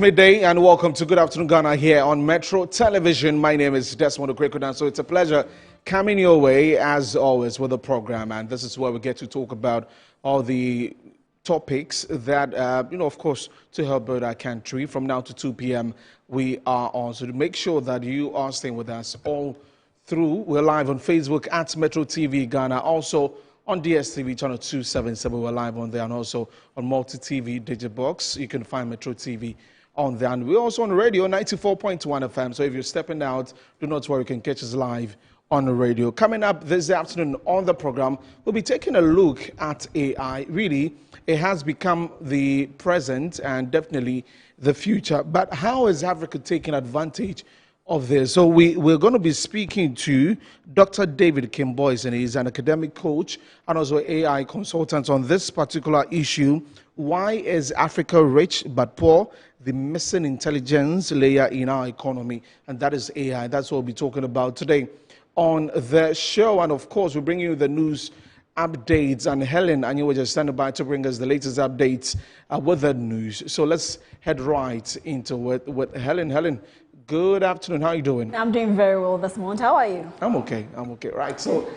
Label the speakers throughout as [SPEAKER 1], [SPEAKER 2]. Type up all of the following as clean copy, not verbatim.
[SPEAKER 1] Midday and welcome to Good Afternoon Ghana here on Metro Television. My name is Desmond Okrekodan, so it's a pleasure coming your way as always with the program, and this is where we get to talk about all the topics that, of course, to help build our country. From now to 2 p.m. we are on, so to make sure that you are staying with us all through. We're live on Facebook at Metro TV Ghana, also on DSTV channel 277, we're live on there, and also on Multi-TV Digibox. You can find Metro TV on there. And we're also on radio, 94.1 FM. So if you're stepping out, do not worry, you can catch us live on the radio. Coming up this afternoon on the program, we'll be taking a look at AI. Really, it has become the present and definitely the future. But how is Africa taking advantage of this? So we're going to be speaking to Dr. David Kimboyce, and he's an academic coach and also AI consultant on this particular issue. Why is Africa rich but poor? The missing intelligence layer in our economy, and that is AI. That's what we'll be talking about today on the show. And of course, we're bringing you the news updates, and Helen and you were just standing by to bring us the latest updates with the news. So let's head right into it with Helen. Helen, good afternoon. How are you doing?
[SPEAKER 2] I'm doing very well this morning. How are you?
[SPEAKER 1] I'm okay. Right. So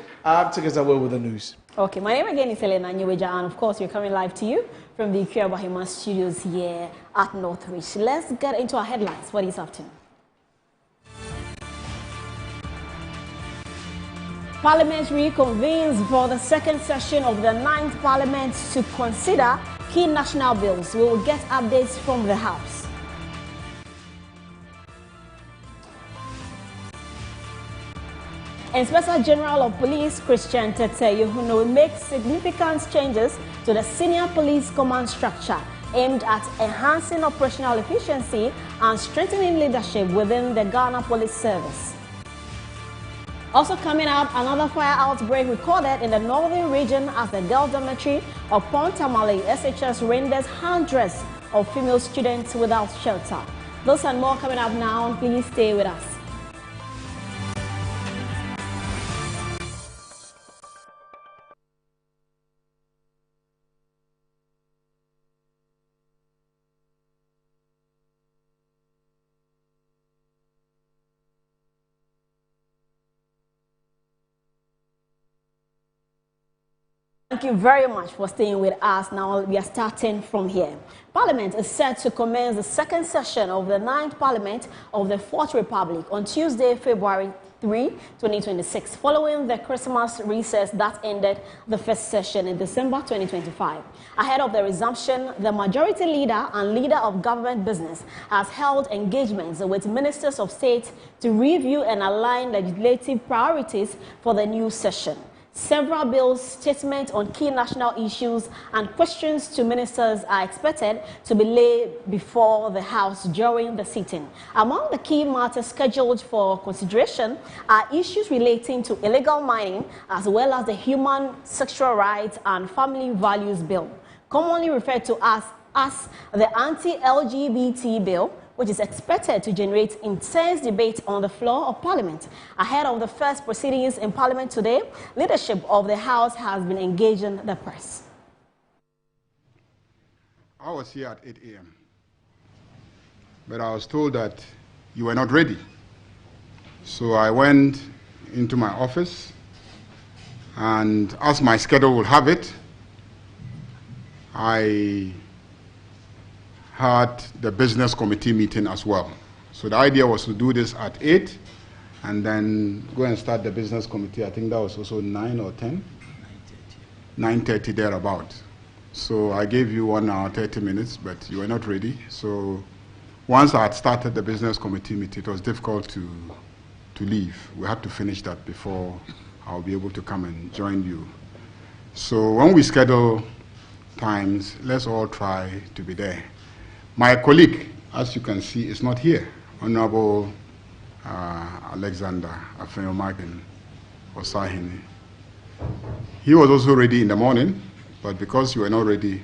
[SPEAKER 1] take us away with the news.
[SPEAKER 2] Okay. My name again is Helen Anyeweja, and of course, we're coming live to you from the Ikea Bahima studios here at Northridge. Let's get into our headlines for this afternoon. Parliament reconvenes for the second session of the 9th Parliament to consider key national bills. We will get updates from the House. Inspector General of Police Christian Tete Yohuno will make significant changes to the senior police command structure aimed at enhancing operational efficiency and strengthening leadership within the Ghana Police Service. Also coming up, another fire outbreak recorded in the northern region as the girls' dormitory of Pontamale SHS renders hundreds of female students without shelter. Those and more coming up now. Please stay with us. Thank you very much for staying with us. Now we are starting from here. Parliament is set to commence the second session of the 9th Parliament of the Fourth Republic on Tuesday, February 3, 2026, following the Christmas recess that ended the first session in December 2025. Ahead of the resumption, the majority leader and leader of government business has held engagements with ministers of state to review and align legislative priorities for the new session. Several bills, statements on key national issues, and questions to ministers are expected to be laid before the House during the sitting. Among the key matters scheduled for consideration are issues relating to illegal mining, as well as the Human Sexual Rights and Family Values Bill, commonly referred to as the Anti-LGBT Bill, which is expected to generate intense debate on the floor of Parliament. Ahead of the first proceedings in Parliament today, leadership of the House has been engaging the press.
[SPEAKER 3] I was here at 8 a.m., but I was told that you were not ready. So I went into my office, and as my schedule would have it, I had the business committee meeting as well. So the idea was to do this at 8 and then go and start the business committee. I think that was also 9 or 10? 9:30 thereabout. So I gave you 1 hour, 30 minutes, but you were not ready. So once I had started the business committee meeting, it was difficult to leave. We had to finish that before I'll be able to come and join you. So when we schedule times, let's all try to be there. My colleague, as you can see, is not here. Honorable Alexander Afenyomarkin Osahini. He was also ready in the morning, but because you were not ready,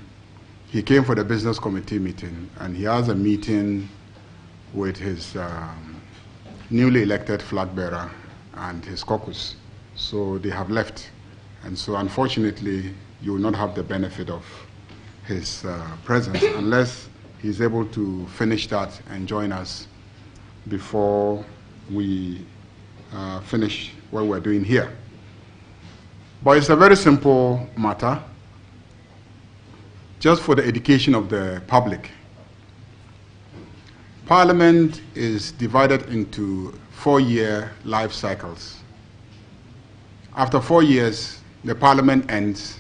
[SPEAKER 3] he came for the business committee meeting, and he has a meeting with his newly elected flag bearer and his caucus. So they have left. And so unfortunately, you will not have the benefit of his presence unless he's able to finish that and join us before we finish what we're doing here. But it's a very simple matter, just for the education of the public. Parliament is divided into 4-year life cycles. After 4 years, the Parliament ends,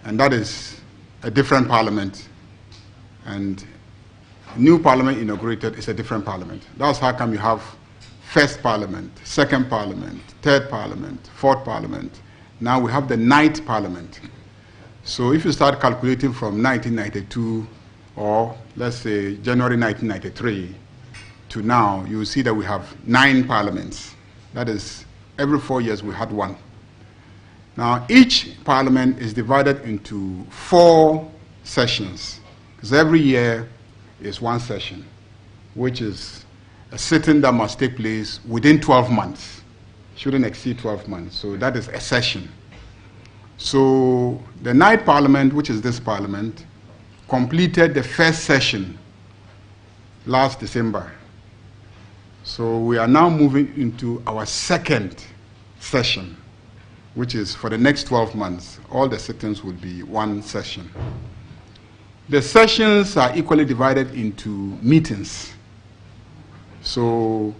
[SPEAKER 3] and that is a different Parliament, and new Parliament inaugurated is a different Parliament. That's how come you have first Parliament, second Parliament, third Parliament, fourth Parliament. Now we have the 9th Parliament. So if you start calculating from 1992, or let's say January 1993 to now, you will see that we have 9 parliaments. That is, every 4 years we had one. Now each parliament is divided into 4 sessions, because every year is one session, which is a sitting that must take place within 12 months. Shouldn't exceed 12 months. So that is a session. So the 9th Parliament, which is this Parliament, completed the first session last December. So we are now moving into our second session, which is for the next 12 months. All the sittings will be one session. The sessions are equally divided into meetings. So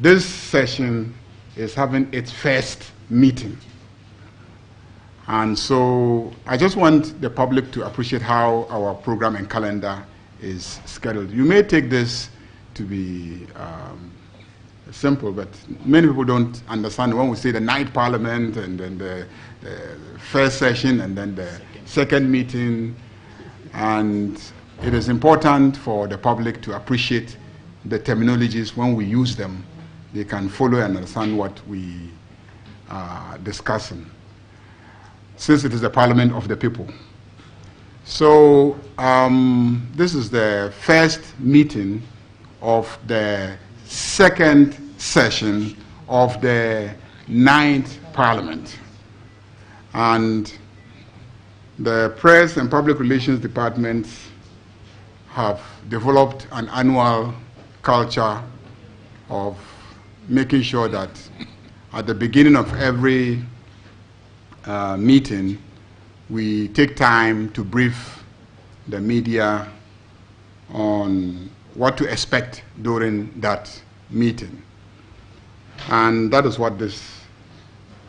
[SPEAKER 3] this session is having its first meeting. And so I just want the public to appreciate how our program and calendar is scheduled. You may take this to be simple, but many people don't understand when we say the 9th Parliament and then the first session and then the second meeting. And it is important for the public to appreciate the terminologies when we use them. They can follow and understand what we are discussing, since it is the Parliament of the people. So this is the first meeting of the second session of the 9th Parliament. And the Press and Public Relations departments have developed an annual culture of making sure that at the beginning of every meeting, we take time to brief the media on what to expect during that meeting. And that is what this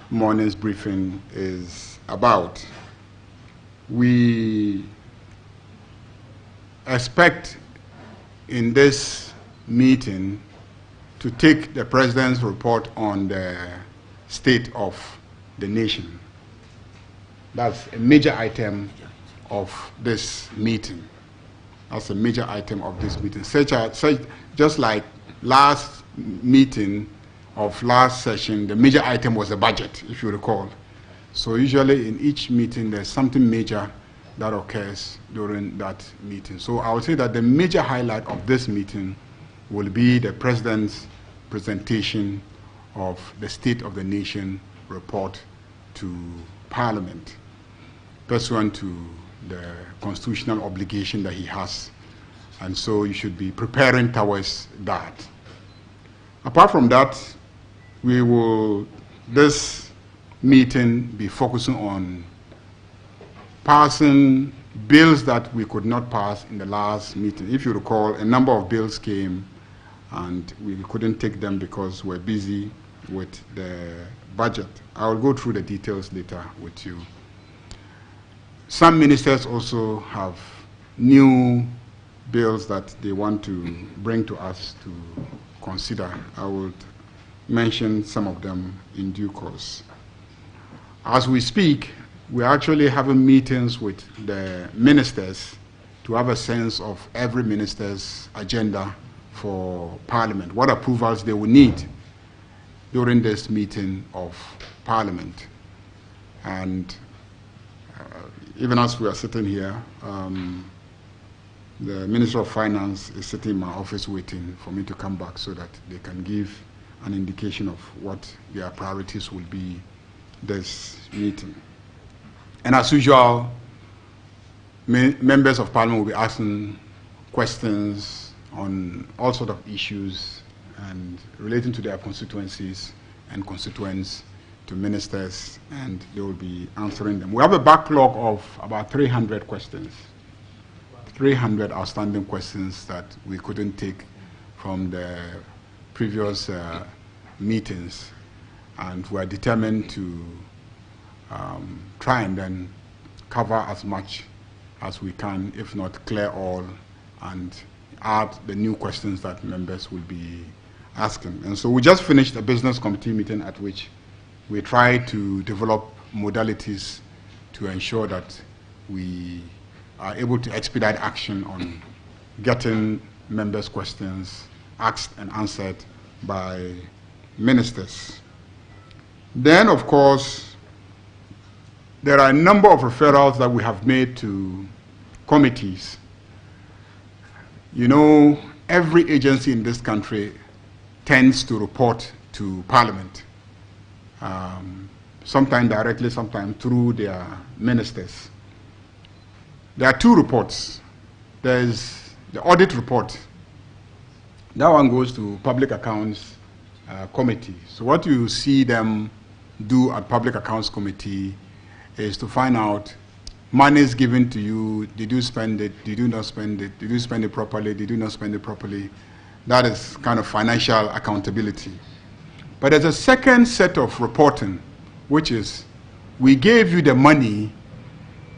[SPEAKER 3] morning's briefing is about. We expect in this meeting to take the President's report on the state of the nation. That's a major item of this meeting. That's a major item of this meeting. Just like last meeting of last session, the major item was the budget, if you recall. So usually in each meeting, there's something major that occurs during that meeting. So I would say that the major highlight of this meeting will be the President's presentation of the State of the Nation report to Parliament, pursuant to the constitutional obligation that he has. And so you should be preparing towards that. Apart from that, we will, this meeting, be focusing on passing bills that we could not pass in the last meeting. If you recall, a number of bills came and we couldn't take them because we're busy with the budget. I will go through the details later with you. Some ministers also have new bills that they want to bring to us to consider. I will mention some of them in due course. As we speak, we're actually having meetings with the ministers to have a sense of every minister's agenda for Parliament, what approvals they will need during this meeting of Parliament. And even as we are sitting here, the Minister of Finance is sitting in my office waiting for me to come back so that they can give an indication of what their priorities will be this meeting. And as usual, members of Parliament will be asking questions on all sorts of issues and relating to their constituencies and constituents to ministers, and they will be answering them. We have a backlog of about 300 questions, 300 outstanding questions that we couldn't take from the previous meetings, and we are determined to try and then cover as much as we can, if not clear all, and add the new questions that members will be asking. And so we just finished a business committee meeting at which we try to develop modalities to ensure that we are able to expedite action on getting members' questions asked and answered by ministers. Then, of course, there are a number of referrals that we have made to committees. You know, every agency in this country tends to report to Parliament, sometimes directly, sometimes through their ministers. There are two reports. There's the audit report. That one goes to Public Accounts Committee. So what you see them do at Public Accounts Committee is to find out monies given to you, did you spend it, did you not spend it, did you spend it properly, did you not spend it properly. That is kind of financial accountability. But there's a second set of reporting, which is we gave you the money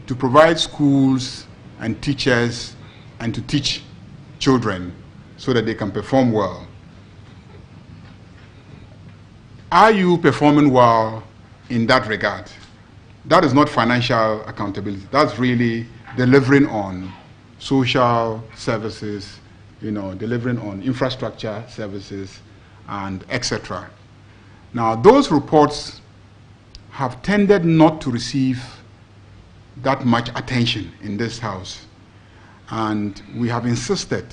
[SPEAKER 3] to provide schools and teachers and to teach children so that they can perform well. Are you performing well in that regard? That is not financial accountability. That's really delivering on social services, delivering on infrastructure services, and etc. Now, those reports have tended not to receive that much attention in this House. And we have insisted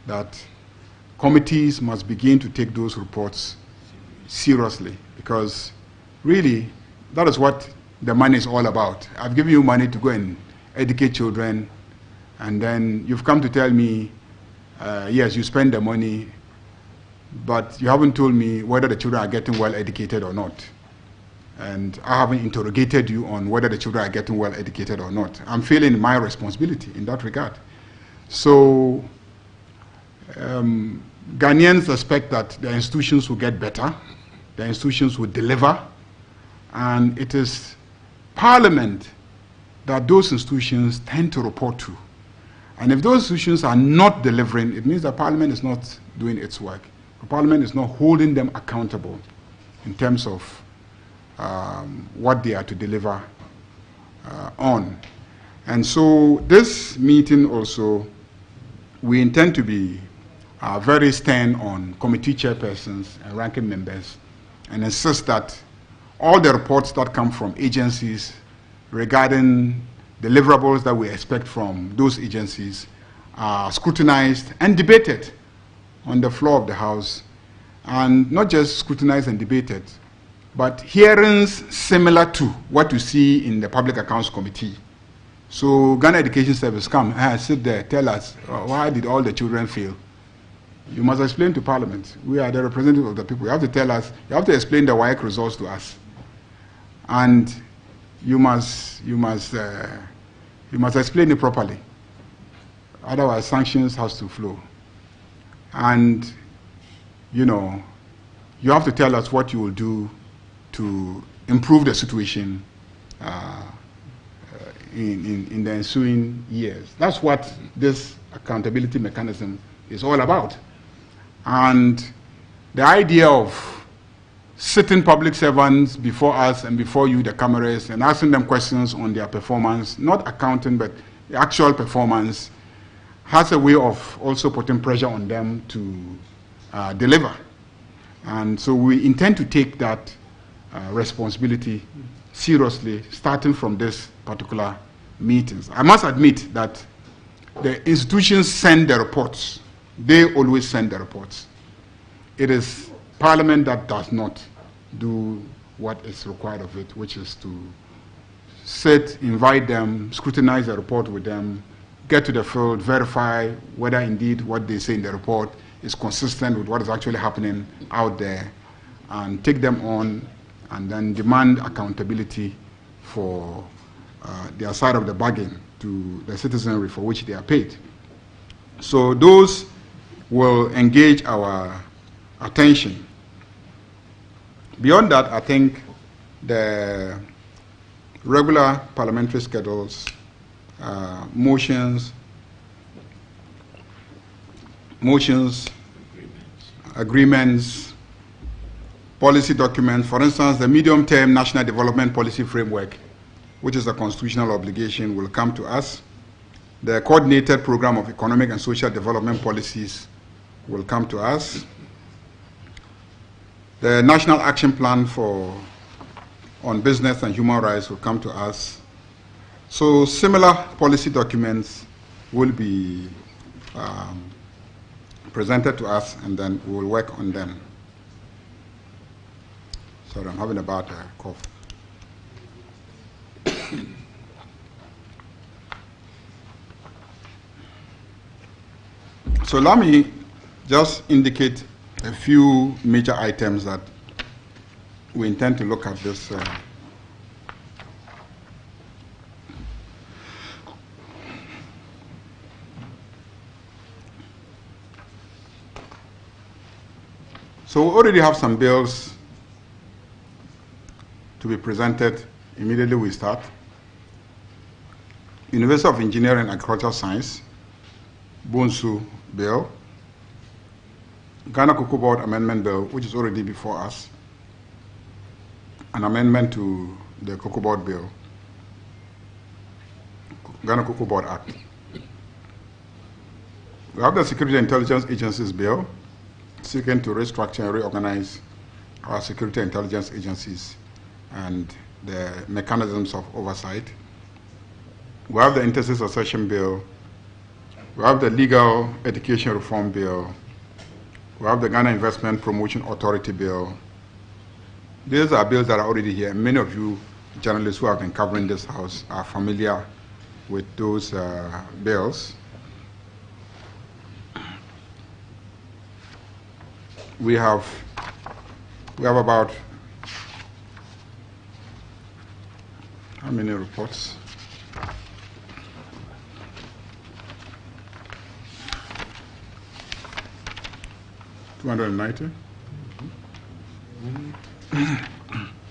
[SPEAKER 3] that committees must begin to take those reports seriously, because really, that is what the money is all about. I've given you money to go and educate children, and then you've come to tell me, yes, you spend the money, but you haven't told me whether the children are getting well educated or not. And I haven't interrogated you on whether the children are getting well educated or not. I'm feeling my responsibility in that regard. So Ghanaians expect that the institutions will get better, the institutions will deliver, and it is Parliament that those institutions tend to report to. And if those institutions are not delivering, it means that Parliament is not doing its work. Parliament is not holding them accountable in terms of what they are to deliver on. And so this meeting also, we intend to be very stern on committee chairpersons and ranking members, and insist that all the reports that come from agencies regarding deliverables that we expect from those agencies are scrutinized and debated on the floor of the House, and not just scrutinized and debated, but hearings similar to what you see in the Public Accounts Committee. So Ghana Education Service come, sit there, tell us, why did all the children fail? You must explain to Parliament. We are the representatives of the people. You have to tell us, you have to explain the WAEC results to us. And you must explain it properly. Otherwise, sanctions has to flow. And, you have to tell us what you will do to improve the situation in the ensuing years. That's what this accountability mechanism is all about. And the idea of sitting public servants before us and before you, the cameras, and asking them questions on their performance, not accounting, but the actual performance, has a way of also putting pressure on them to deliver. And so we intend to take that responsibility seriously, starting from this particular meetings. I must admit that the institutions send the reports. They always send the reports. It is Parliament that does not do what is required of it, which is to sit, invite them, scrutinize the report with them, get to the field, verify whether indeed what they say in the report is consistent with what is actually happening out there, and take them on, and then demand accountability for their side of the bargain to the citizenry for which they are paid. So those will engage our attention. Beyond that, I think the regular parliamentary schedules, motions, agreements, policy documents. For instance, the medium-term National Development Policy Framework, which is a constitutional obligation, will come to us. The Coordinated Program of Economic and Social Development Policies will come to us. The National Action Plan on Business and Human Rights will come to us. So similar policy documents will be presented to us, and then we will work on them. Sorry, I'm having a bad cough. So let me just indicate a few major items that we intend to look at this. So we already have some bills to be presented immediately we start. University of Engineering and Agricultural Science, Bonsu Bill, Ghana Cocoa Board Amendment Bill, which is already before us, an amendment to the Cocoa Board Bill, Ghana Cocoa Board Act. We have the Security Intelligence Agencies Bill, seeking to restructure and reorganize our security intelligence agencies and the mechanisms of oversight. We have the Interstate Succession Bill. We have the Legal Education Reform Bill. We have the Ghana Investment Promotion Authority Bill. These are bills that are already here. Many of you journalists who have been covering this house are familiar with those bills. We have about, how many reports? $290?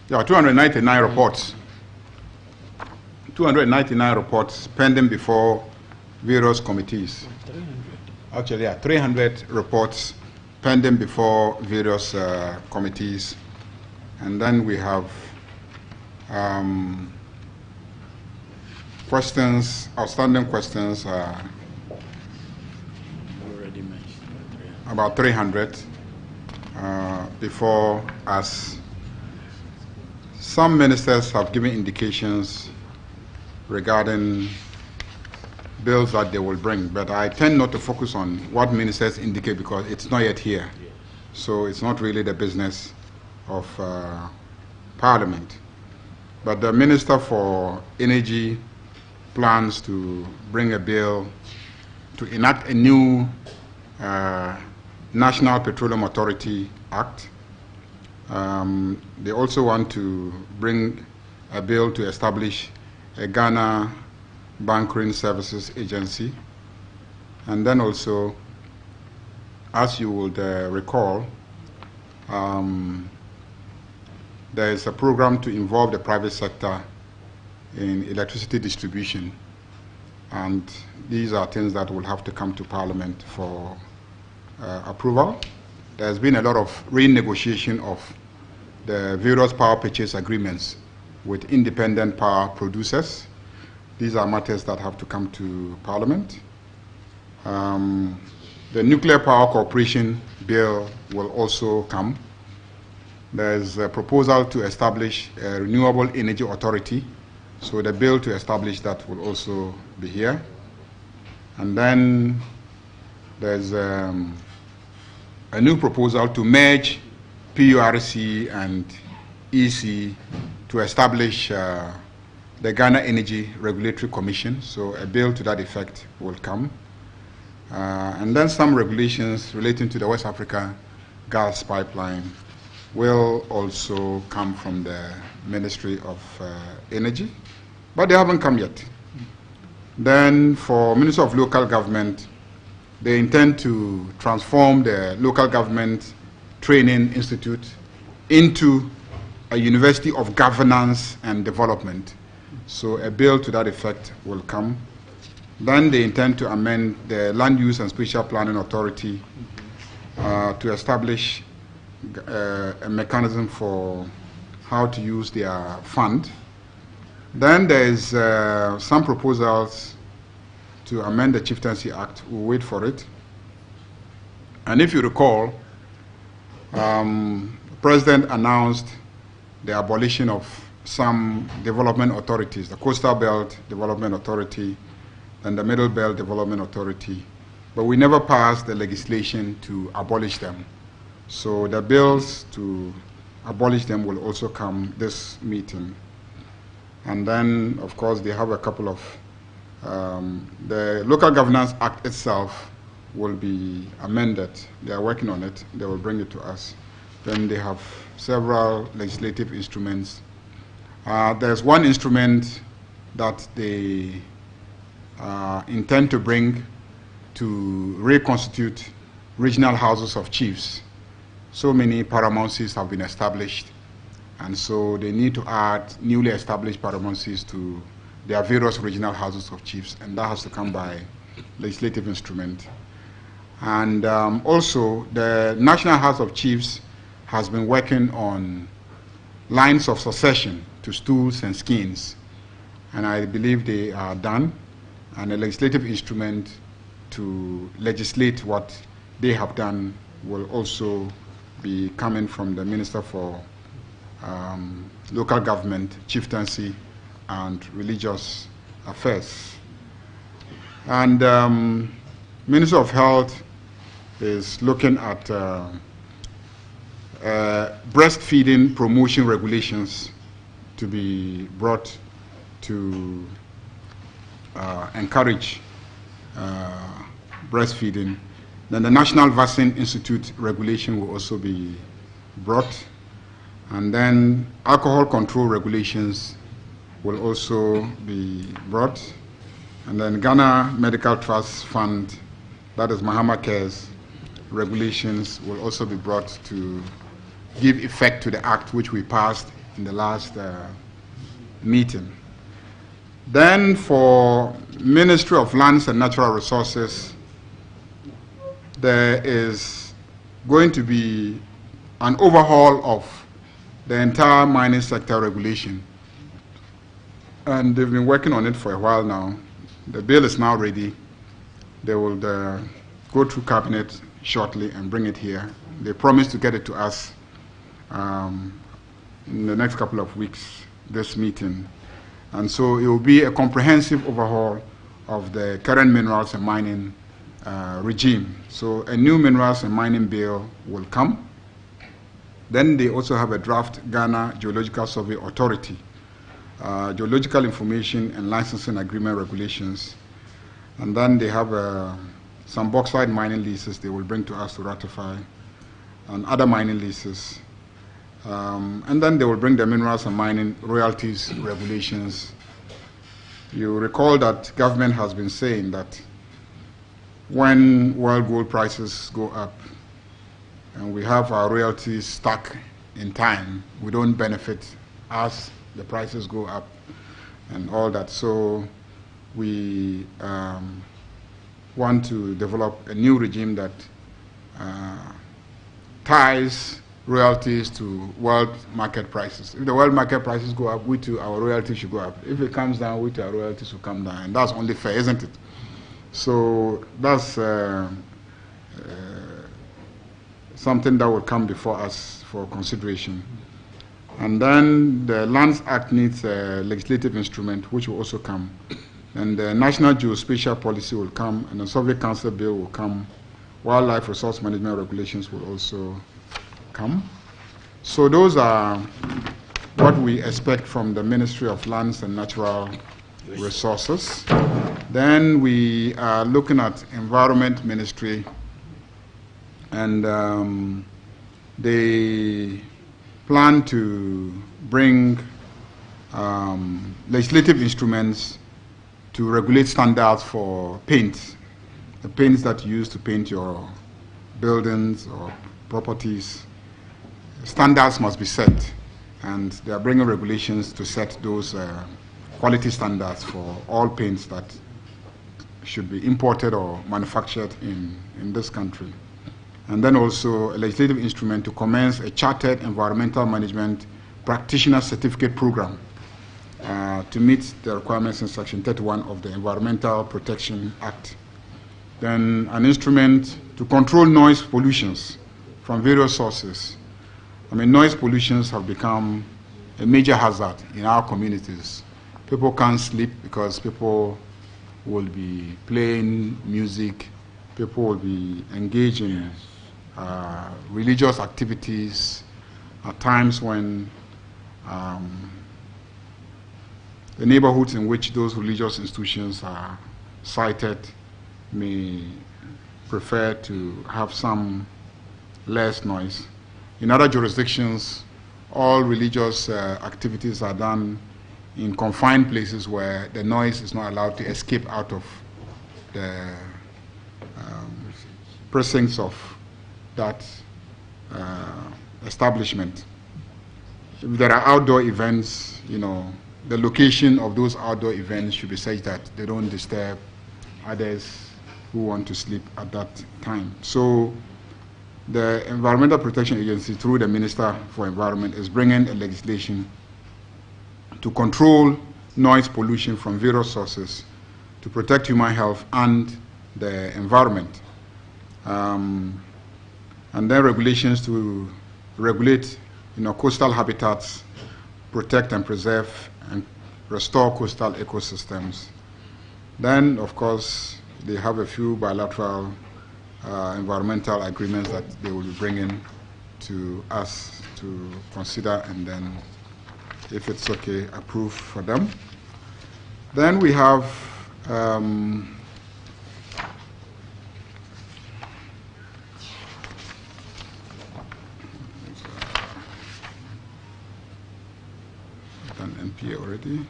[SPEAKER 3] Yeah, 299 reports. 299 reports pending before various committees. Actually, yeah, 300 reports pending before various committees. And then we have questions, outstanding questions, about 300 before us. Some ministers have given indications regarding bills that they will bring, but I tend not to focus on what ministers indicate because it's not yet here. So it's not really the business of Parliament. But the Minister for Energy plans to bring a bill to enact a new National Petroleum Authority Act. They also want to bring a bill to establish a Ghana Bunkering Services Agency. And then also, as you would recall, there is a program to involve the private sector in electricity distribution. And these are things that will have to come to Parliament for approval. There's been a lot of renegotiation of the various power purchase agreements with independent power producers. These are matters that have to come to Parliament. The Nuclear Power Corporation Bill will also come. There's a proposal to establish a Renewable Energy Authority. So the bill to establish that will also be here. And then there's a new proposal to merge PURC and EC to establish the Ghana Energy Regulatory Commission, so a bill to that effect will come. And then some regulations relating to the West Africa gas pipeline will also come from the Ministry of Energy, but they haven't come yet. Then for Ministry of Local Government, they intend to transform the Local Government Training Institute into a University of Governance and Development. So a bill to that effect will come. Then they intend to amend the Land Use and Spatial Planning Authority to establish a mechanism for how to use their fund. Then there is some proposals to amend the Chieftaincy Act. We'll wait for it. And if you recall, the President announced the abolition of some development authorities, the Coastal Belt Development Authority and the Middle Belt Development Authority, but we never passed the legislation to abolish them. So the bills to abolish them will also come this meeting. And then, of course, they have a couple of, the Local Governance Act itself will be amended. They are working on it. They will bring it to us. Then they have several legislative instruments. There's one instrument that they intend to bring to reconstitute regional houses of chiefs. So many paramountcies have been established, and so they need to add newly established paramountcies to their various regional houses of chiefs, and that has to come by legislative instrument. And also, the National House of Chiefs has been working on lines of succession to stools and skins, and I believe they are done, and a legislative instrument to legislate what they have done will also be coming from the Minister for Local Government, Chieftaincy, and Religious Affairs. And Minister of Health is looking at breastfeeding promotion regulations to be brought to encourage breastfeeding. Then the National Vaccine Institute regulation will also be brought. And then alcohol control regulations will also be brought. And then Ghana Medical Trust Fund, that is Mahama Cares, regulations will also be brought to give effect to the act which we passed in the last meeting. Then for Ministry of Lands and Natural Resources, there is going to be an overhaul of the entire mining sector regulation. And they've been working on it for a while now. The bill is now ready. They will go through cabinet shortly and bring it here. They promised to get it to us in the next couple of weeks, this meeting. And so it will be a comprehensive overhaul of the current minerals and mining regime. So a new minerals and mining bill will come. Then they also have a draft Ghana Geological Survey Authority, Geological Information and Licensing Agreement regulations. And then they have some bauxite mining leases they will bring to us to ratify, and other mining leases. And then they will bring the minerals and mining royalties regulations. You recall that government has been saying that when world gold prices go up and we have our royalties stuck in time, we don't benefit as the prices go up and all that. So we want to develop a new regime that ties royalties to world market prices. If the world market prices go up, we too, our royalties should go up. If it comes down, we too, our royalties will come down. And that's only fair, isn't it? So that's something that will come before us for consideration. And then the Lands Act needs a legislative instrument, which will also come. And the National Geospatial Policy will come, and the Survey Council Bill will come. Wildlife Resource Management regulations will also come. So those are what we expect from the Ministry of Lands and Natural Resources. Then we are looking at Environment Ministry, and they plan to bring legislative instruments to regulate standards for paint, the paints that you use to paint your buildings or properties. Standards must be set, and they are bringing regulations to set those quality standards for all paints that should be imported or manufactured in this country. And then also a legislative instrument to commence a chartered environmental management practitioner certificate program to meet the requirements in Section 31 of the Environmental Protection Act. Then an instrument to control noise pollutions from various sources. I mean, noise pollutions have become a major hazard in our communities. People can't sleep because people will be playing music, people will be engaged in religious activities at times when the neighborhoods in which those religious institutions are sited may prefer to have some less noise. In other jurisdictions, all religious activities are done in confined places where the noise is not allowed to escape out of the precincts of that establishment. If there are outdoor events, you know, the location of those outdoor events should be such that they don't disturb others who want to sleep at that time. So the Environmental Protection Agency, through the Minister for Environment, is bringing a legislation to control noise pollution from various sources to protect human health and the environment. And then regulations to regulate, you know, coastal habitats, protect and preserve and restore coastal ecosystems. Then, of course, they have a few bilateral environmental agreements that they will be bringing to us to consider, and then, if it's okay, approve for them. Then we have done NPA already.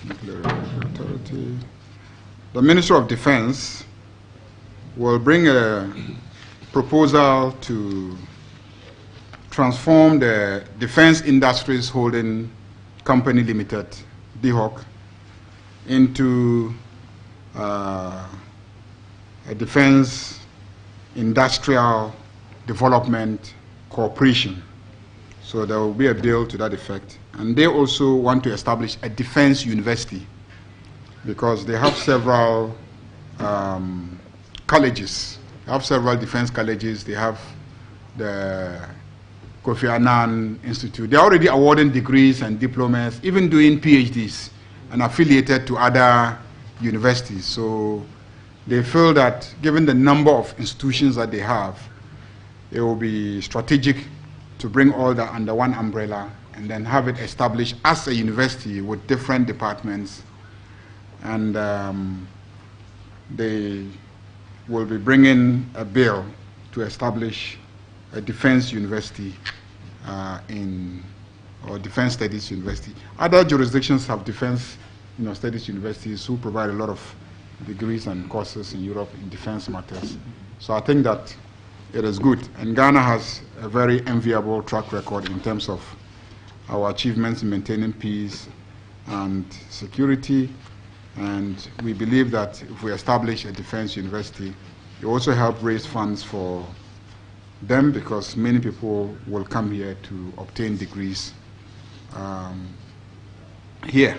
[SPEAKER 3] Nuclear Regulatory Authority. The Ministry of Defense will bring a proposal to transform the Defense Industries Holding Company Limited, DHOC, into a Defense Industrial Development Corporation. So there will be a bill to that effect. And they also want to establish a defense university because they have several colleges. They have several defense colleges. They have the Kofi Annan Institute. They're already awarding degrees and diplomas, even doing PhDs, and affiliated to other universities. So they feel that given the number of institutions that they have, it will be strategic to bring all that under one umbrella and then have it established as a university with different departments. And they will be bringing a bill to establish a defense university or defense studies university. Other jurisdictions have defense studies universities who provide a lot of degrees and courses in Europe in defense matters. So I think that it is good. And Ghana has a very enviable track record in terms of our achievements in maintaining peace and security. And we believe that if we establish a defense university, it will also help raise funds for them because many people will come here to obtain degrees here.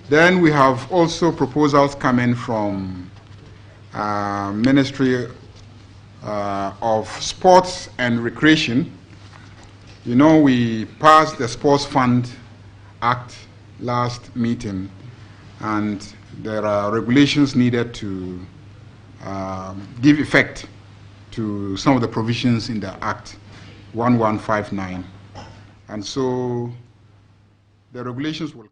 [SPEAKER 3] Then we have also proposals coming from Ministry of Sports and Recreation. You know, we passed the Sports Fund Act last meeting, and there are regulations needed to give effect to some of the provisions in the Act 1159. And so the regulations will come.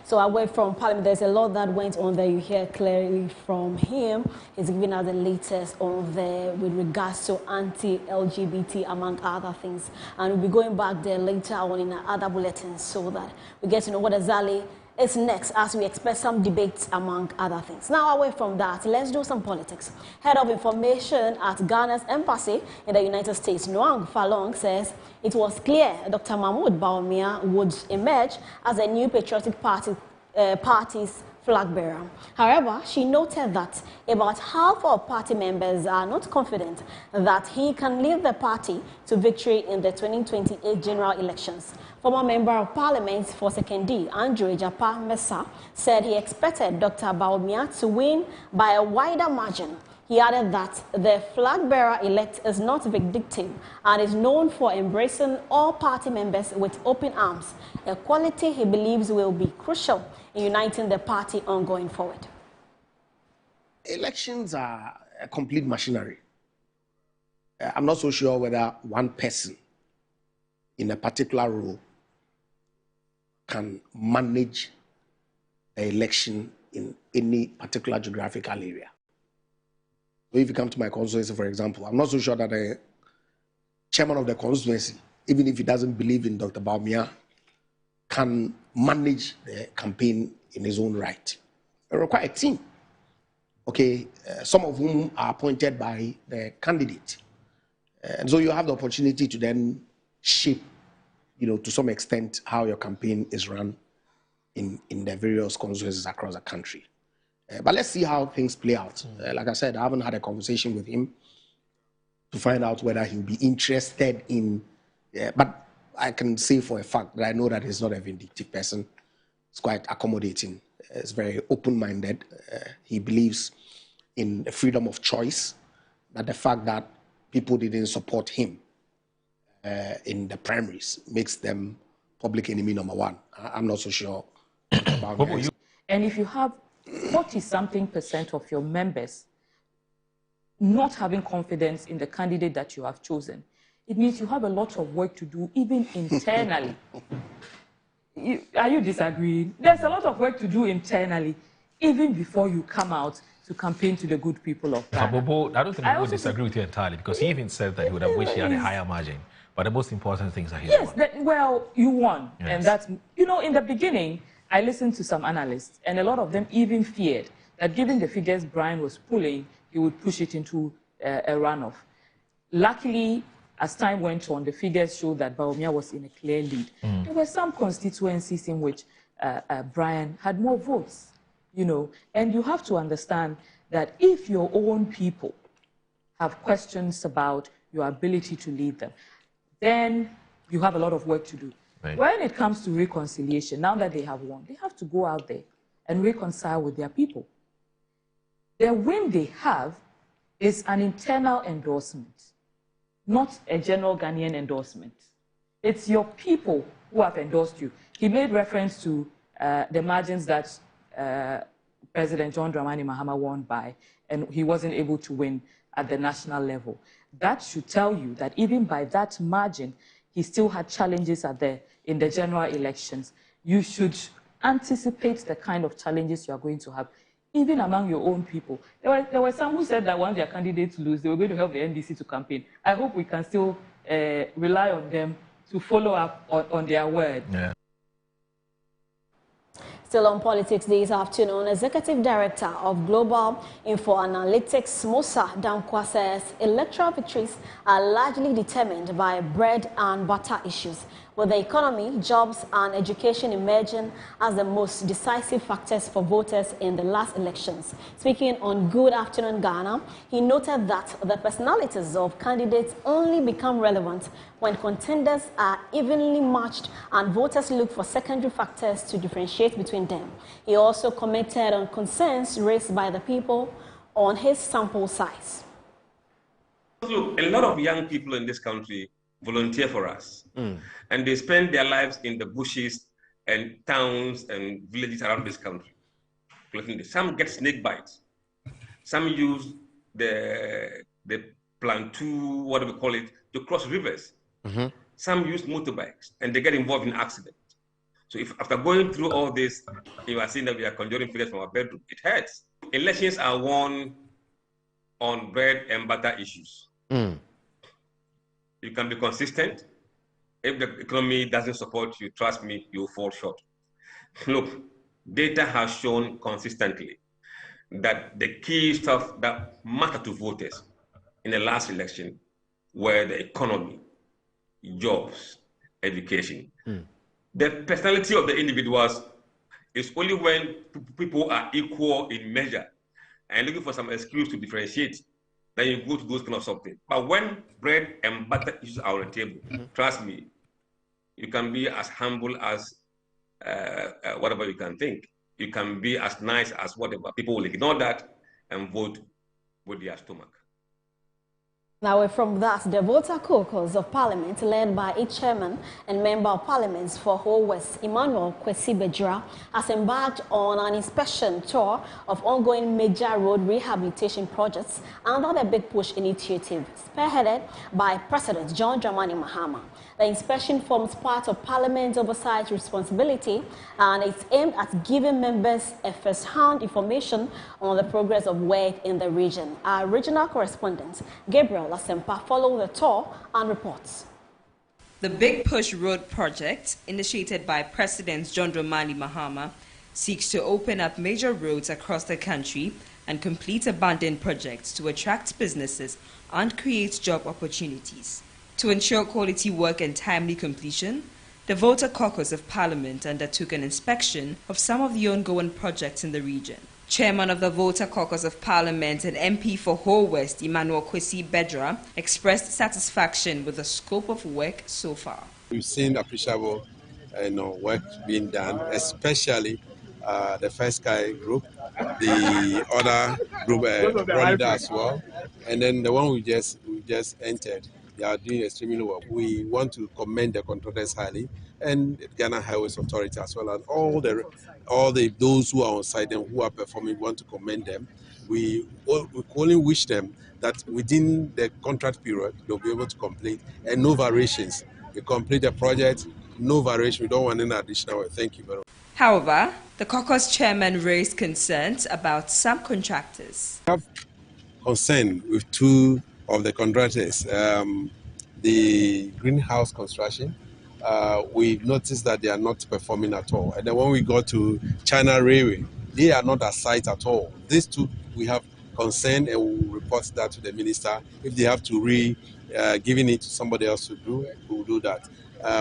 [SPEAKER 2] So away from Parliament, there's a lot that went on there. You hear clearly from him. He's giving us the latest on there with regards to anti-LGBT, among other things. And we'll be going back there later on in other bulletins so that we get to know what exactly is next as we expect some debates among other things. Now away from that, let's do some politics. Head of Information at Ghana's Embassy in the United States, Noang Falong, says it was clear Dr. Mahmoud Bawumia would emerge as a new patriotic party's flag bearer. However, she noted that about half of party members are not confident that he can lead the party to victory in the 2028 general elections. Former Member of Parliament for Sekondi, Andrew Ejapa Mesa, said he expected Dr. Bawumia to win by a wider margin. He added that the flag bearer-elect is not vindictive and is known for embracing all party members with open arms, a quality he believes will be crucial in uniting the party on going forward.
[SPEAKER 4] Elections are a complete machinery. I'm not so sure whether one person in a particular role can manage an election in any particular geographical area. So if you come to my constituency, for example, I'm not so sure that the chairman of the constituency, even if he doesn't believe in Dr. Bawumia, can manage the campaign in his own right. They require a team, okay, some of whom are appointed by the candidate. And so you have the opportunity to then shape, to some extent, how your campaign is run in the various constituencies across the country. But let's see how things play out. Like I said, I haven't had a conversation with him to find out whether he'll be interested in, but I can say for a fact that I know that he's not a vindictive person. He's quite accommodating. He's very open-minded. He believes in freedom of choice, but the fact that people didn't support him in the primaries makes them public enemy number one. I'm not so sure about that.
[SPEAKER 5] And if you have 40-something% of your members not having confidence in the candidate that you have chosen, it means you have a lot of work to do, even internally. Are you disagreeing? There's a lot of work to do internally, even before you come out to campaign to the good people of Ghana.
[SPEAKER 6] Bobo, I don't think we would disagree with you entirely, because he even said that he would have wished he had a higher margin. But the most important things are here.
[SPEAKER 5] Yes, well, you won. Yes. And that's, in the beginning, I listened to some analysts, and a lot of them even feared that given the figures Brian was pulling, he would push it into a runoff. Luckily, as time went on, the figures showed that Bawumia was in a clear lead. There were some constituencies in which Brian had more votes, and you have to understand that if your own people have questions about your ability to lead them, then you have a lot of work to do. Right. When it comes to reconciliation, now that they have won, they have to go out there and reconcile with their people. The win they have is an internal endorsement, not a general Ghanaian endorsement. It's your people who have endorsed you. He made reference to the margins that President John Dramani Mahama won by, and he wasn't able to win at the national level. That should tell you that even by that margin, he still had challenges in the general elections. You should anticipate the kind of challenges you are going to have, even among your own people. There were some who said that once their candidates lose, they were going to help the NDC to campaign. I hope we can still rely on them to follow up on their word. Yeah.
[SPEAKER 2] Still on politics this afternoon, Executive Director of Global Info Analytics, Musa Dankwa, says electoral victories are largely determined by bread and butter issues, with the economy, jobs and education emerging as the most decisive factors for voters in the last elections. Speaking on Good Afternoon Ghana, he noted that the personalities of candidates only become relevant when contenders are evenly matched and voters look for secondary factors to differentiate between them. He also commented on concerns raised by the people on his sample size.
[SPEAKER 7] Look, a lot of young people in this country volunteer for us, and they spend their lives in the bushes and towns and villages around this country. Some get snake bites, some use the plantou, whatever we call it, to cross rivers. Some use motorbikes and they get involved in accidents. So if after going through all this, you are seeing that we are conjuring figures from our bedroom, it hurts. Elections are won on bread and butter issues. You can be consistent. If the economy doesn't support you, trust me, you'll fall short. Look, data has shown consistently that the key stuff that mattered to voters in the last election were the economy, jobs, education. The personality of the individuals is only when people are equal in measure and looking for some excuse to differentiate, then you go to those kind of something. But when bread and butter issues are on the table, trust me, you can be as humble as whatever you can think. You can be as nice as whatever. People will ignore that and vote with their stomach.
[SPEAKER 2] Now, from that, the Voter Caucus of Parliament, led by its chairman and member of Parliament for Whole West, Emmanuel Kwesi Bedzra, has embarked on an inspection tour of ongoing major road rehabilitation projects under the Big Push initiative, spearheaded by President John Dramani Mahama. The inspection forms part of Parliament's oversight responsibility, and it's aimed at giving members a first-hand information on the progress of work in the region. Our regional correspondent, Gabriel Lasempa, follows the tour and reports.
[SPEAKER 8] The Big Push Road project, initiated by President John Dramani Mahama, seeks to open up major roads across the country and complete abandoned projects to attract businesses and create job opportunities. To ensure quality work and timely completion, the Voter Caucus of Parliament undertook an inspection of some of the ongoing projects in the region. Chairman of the Voter Caucus of Parliament and MP for Whole West, Emmanuel Kwesi Bedzra, expressed satisfaction with the scope of work so far.
[SPEAKER 9] We've seen appreciable work being done, especially the First Sky group, the other group, Ronda as well, and then the one we just entered. They are doing extremely well. We want to commend the contractors highly, and Ghana Highways Authority as well, and all those who are on site and who are performing. We want to commend them. We only wish them that within the contract period they'll be able to complete, and no variations. We complete the project, no variation. We don't want any additional work. Thank you very much.
[SPEAKER 8] However, the caucus chairman raised concerns about some contractors.
[SPEAKER 9] I have concern with two of the contractors, the greenhouse construction. We've noticed that they are not performing at all. And then when we go to China Railway, they are not at site at all. These two, we have concern, and we'll report that to the minister. If they have to giving it to somebody else to do, we'll do that.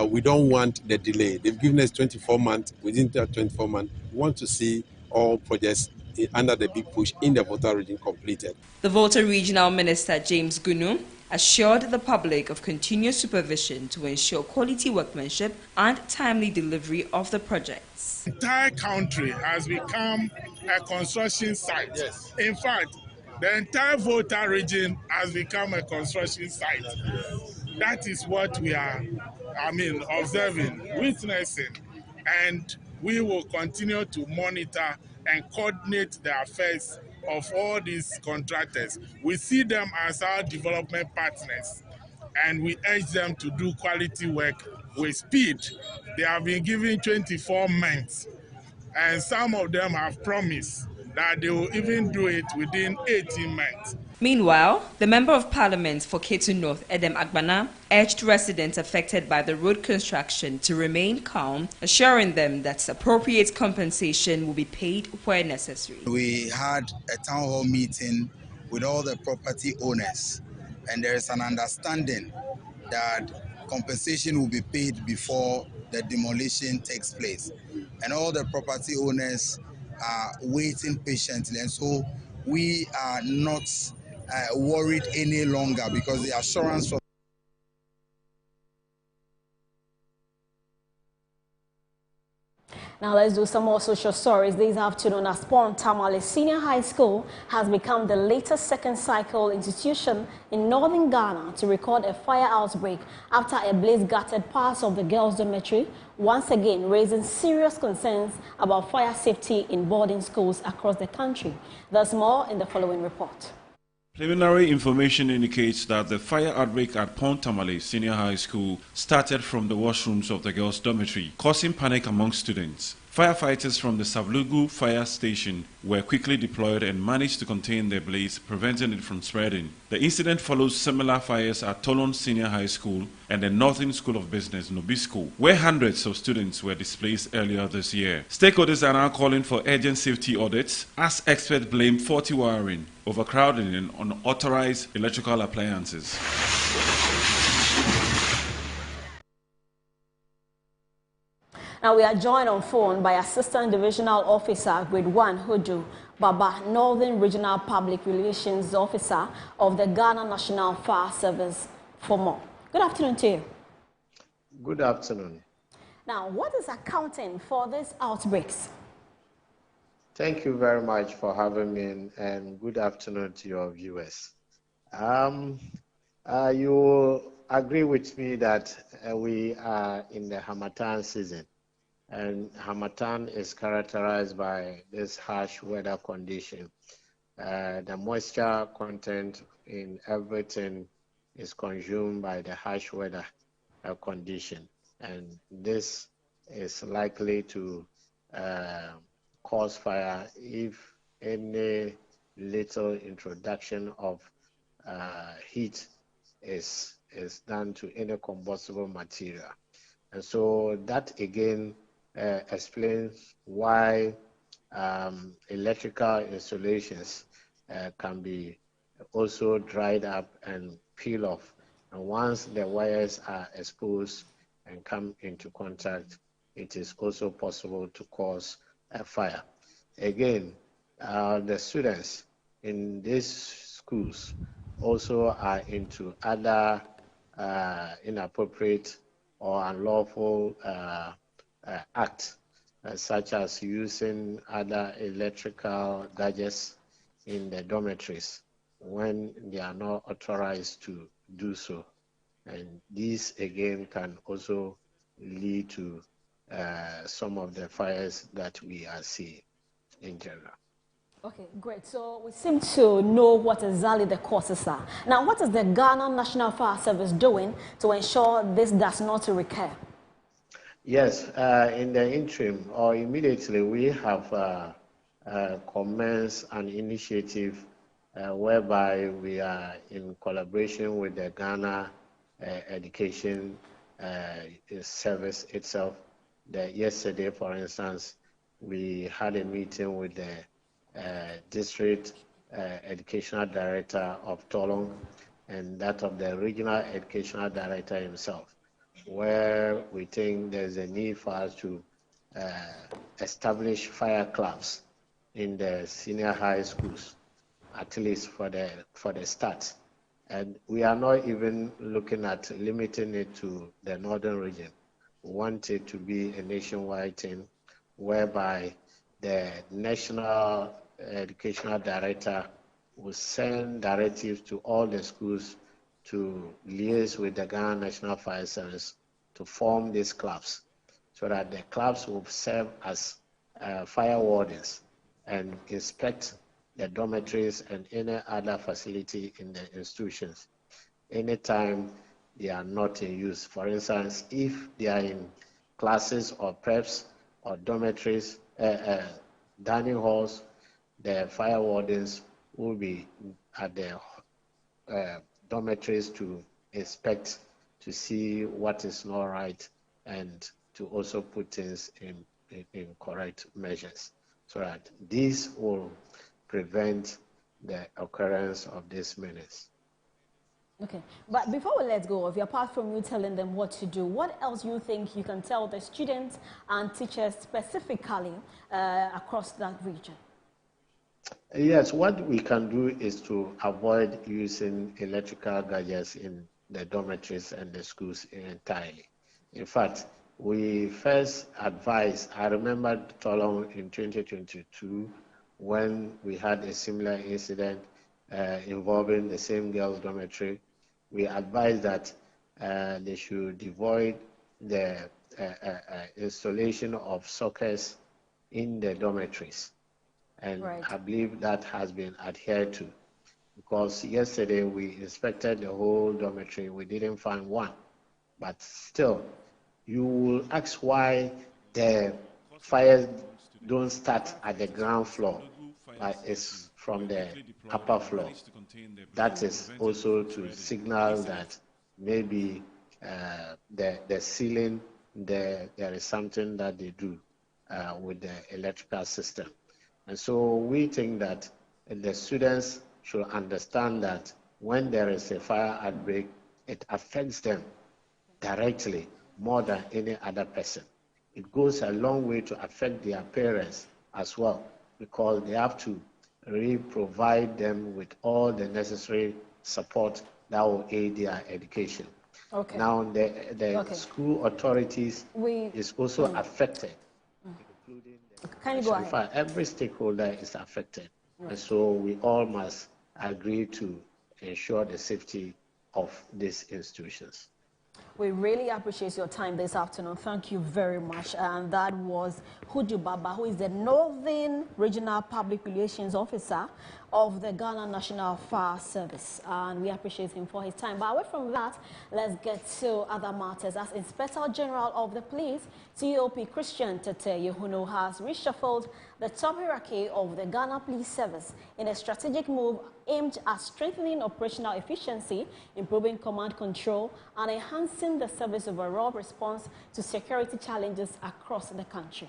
[SPEAKER 9] We don't want the delay. They've given us 24 months. Within that 24 months, we want to see all projects under the Big Push in the Volta region completed.
[SPEAKER 8] The Volta Regional Minister, James Gunu, assured the public of continuous supervision to ensure quality workmanship and timely delivery of the projects.
[SPEAKER 10] The entire country has become a construction site. Yes. In fact, the entire Volta region has become a construction site. That is what we are, observing, witnessing, and we will continue to monitor and coordinate the affairs of all these contractors. We see them as our development partners, and we urge them to do quality work with speed. They have been given 24 months, and some of them have promised that they will even do it within 18 months.
[SPEAKER 8] Meanwhile, the Member of Parliament for Ketu North, Edem Agbana, urged residents affected by the road construction to remain calm, assuring them that appropriate compensation will be paid where necessary.
[SPEAKER 11] We had a town hall meeting with all the property owners, and there is an understanding that compensation will be paid before the demolition takes place. And all the property owners are waiting patiently, and so we are not worried any longer because the assurance from
[SPEAKER 2] Now let's do some more social stories. This afternoon, Aspon Tamale Senior High School has become the latest second cycle institution in northern Ghana to record a fire outbreak after a blaze gutted parts of the girls' dormitory, once again raising serious concerns about fire safety in boarding schools across the country. There's more in the following report.
[SPEAKER 12] Preliminary information indicates that the fire outbreak at Pont Tamale Senior High School started from the washrooms of the girls' dormitory, causing panic among students. Firefighters from the Savlugu fire station were quickly deployed and managed to contain the blaze, preventing it from spreading. The incident follows similar fires at Tolon Senior High School and the Northern School of Business, Nobisco, where hundreds of students were displaced earlier this year. Stakeholders are now calling for urgent safety audits as experts blame faulty wiring, overcrowding and unauthorized electrical appliances.
[SPEAKER 2] Now we are joined on phone by Assistant Divisional Officer Grade 1 Hudu Baba, Northern Regional Public Relations Officer of the Ghana National Fire Service for more. Good afternoon to you.
[SPEAKER 13] Good afternoon.
[SPEAKER 2] Now, what is accounting for these outbreaks?
[SPEAKER 13] Thank you very much for having me, and good afternoon to your viewers. You will agree with me that we are in the Harmattan season. And Harmattan is characterized by this harsh weather condition. The moisture content in everything is consumed by the harsh weather condition. And this is likely to cause fire if any little introduction of heat is done to any combustible material. And so that again explains why electrical installations can be also dried up and peel off. And once the wires are exposed and come into contact, it is also possible to cause a fire. Again, the students in these schools also are into other inappropriate or unlawful acts, such as using other electrical gadgets in the dormitories when they are not authorized to do so. And these again can also lead to some of the fires that we are seeing in general.
[SPEAKER 2] Okay, great. So we seem to know what exactly the causes are. Now, what is the Ghana National Fire Service doing to ensure this does not recur?
[SPEAKER 13] Yes, in the interim or immediately, we have commenced an initiative whereby we are in collaboration with the Ghana Education Service itself. Yesterday, for instance, we had a meeting with the District Educational Director of Tolong and that of the Regional Educational Director himself, where we think there's a need for us to establish fire clubs in the senior high schools, at least for the start. And we are not even looking at limiting it to the northern region. We want it to be a nationwide thing whereby the National Educational Director will send directives to all the schools to liaise with the Ghana National Fire Service to form these clubs so that the clubs will serve as fire wardens and inspect the dormitories and any other facility in the institutions anytime they are not in use. For instance, if they are in classes or preps or dormitories, dining halls, the fire wardens will be at the dormitories to inspect, to see what is not right, and to also put things in correct measures, so that this will prevent the occurrence of this menace.
[SPEAKER 2] Okay, but before we let go of you, apart from you telling them what to do, what else you think you can tell the students and teachers specifically across that region?
[SPEAKER 13] Yes, what we can do is to avoid using electrical gadgets in the dormitories and the schools entirely. In fact, we first advised, I remember Tolong in 2022 when we had a similar incident involving the same girls' dormitory. We advised that they should avoid the installation of sockets in the dormitories. And right. I believe that has been adhered to. because yesterday we inspected the whole dormitory. We didn't find one. But still, you will ask why the fires don't start at the ground floor, but it's from the upper floor. That is also to signal that maybe the ceiling, there is something that they do with the electrical system. And so we think that the students should understand that when there is a fire outbreak, it affects them directly more than any other person. It goes a long way to affect their parents as well, because they have to really provide them with all the necessary support that will aid their education.
[SPEAKER 2] Okay.
[SPEAKER 13] Now, the school authorities is also affected, including the every stakeholder is affected. And so we all must agree to ensure the safety of these institutions.
[SPEAKER 2] We really appreciate your time this afternoon. Thank you very much. And that was Hudu Baba, who is the Northern Regional Public Relations Officer of the Ghana National Fire Service. And we appreciate him for his time. But away from that, let's get to other matters. As Inspector General of the Police, COP Christian Tete Yehuno has reshuffled the top hierarchy of the Ghana Police Service in a strategic move aimed at strengthening operational efficiency, improving command control, and enhancing the service overall response to security challenges across the country.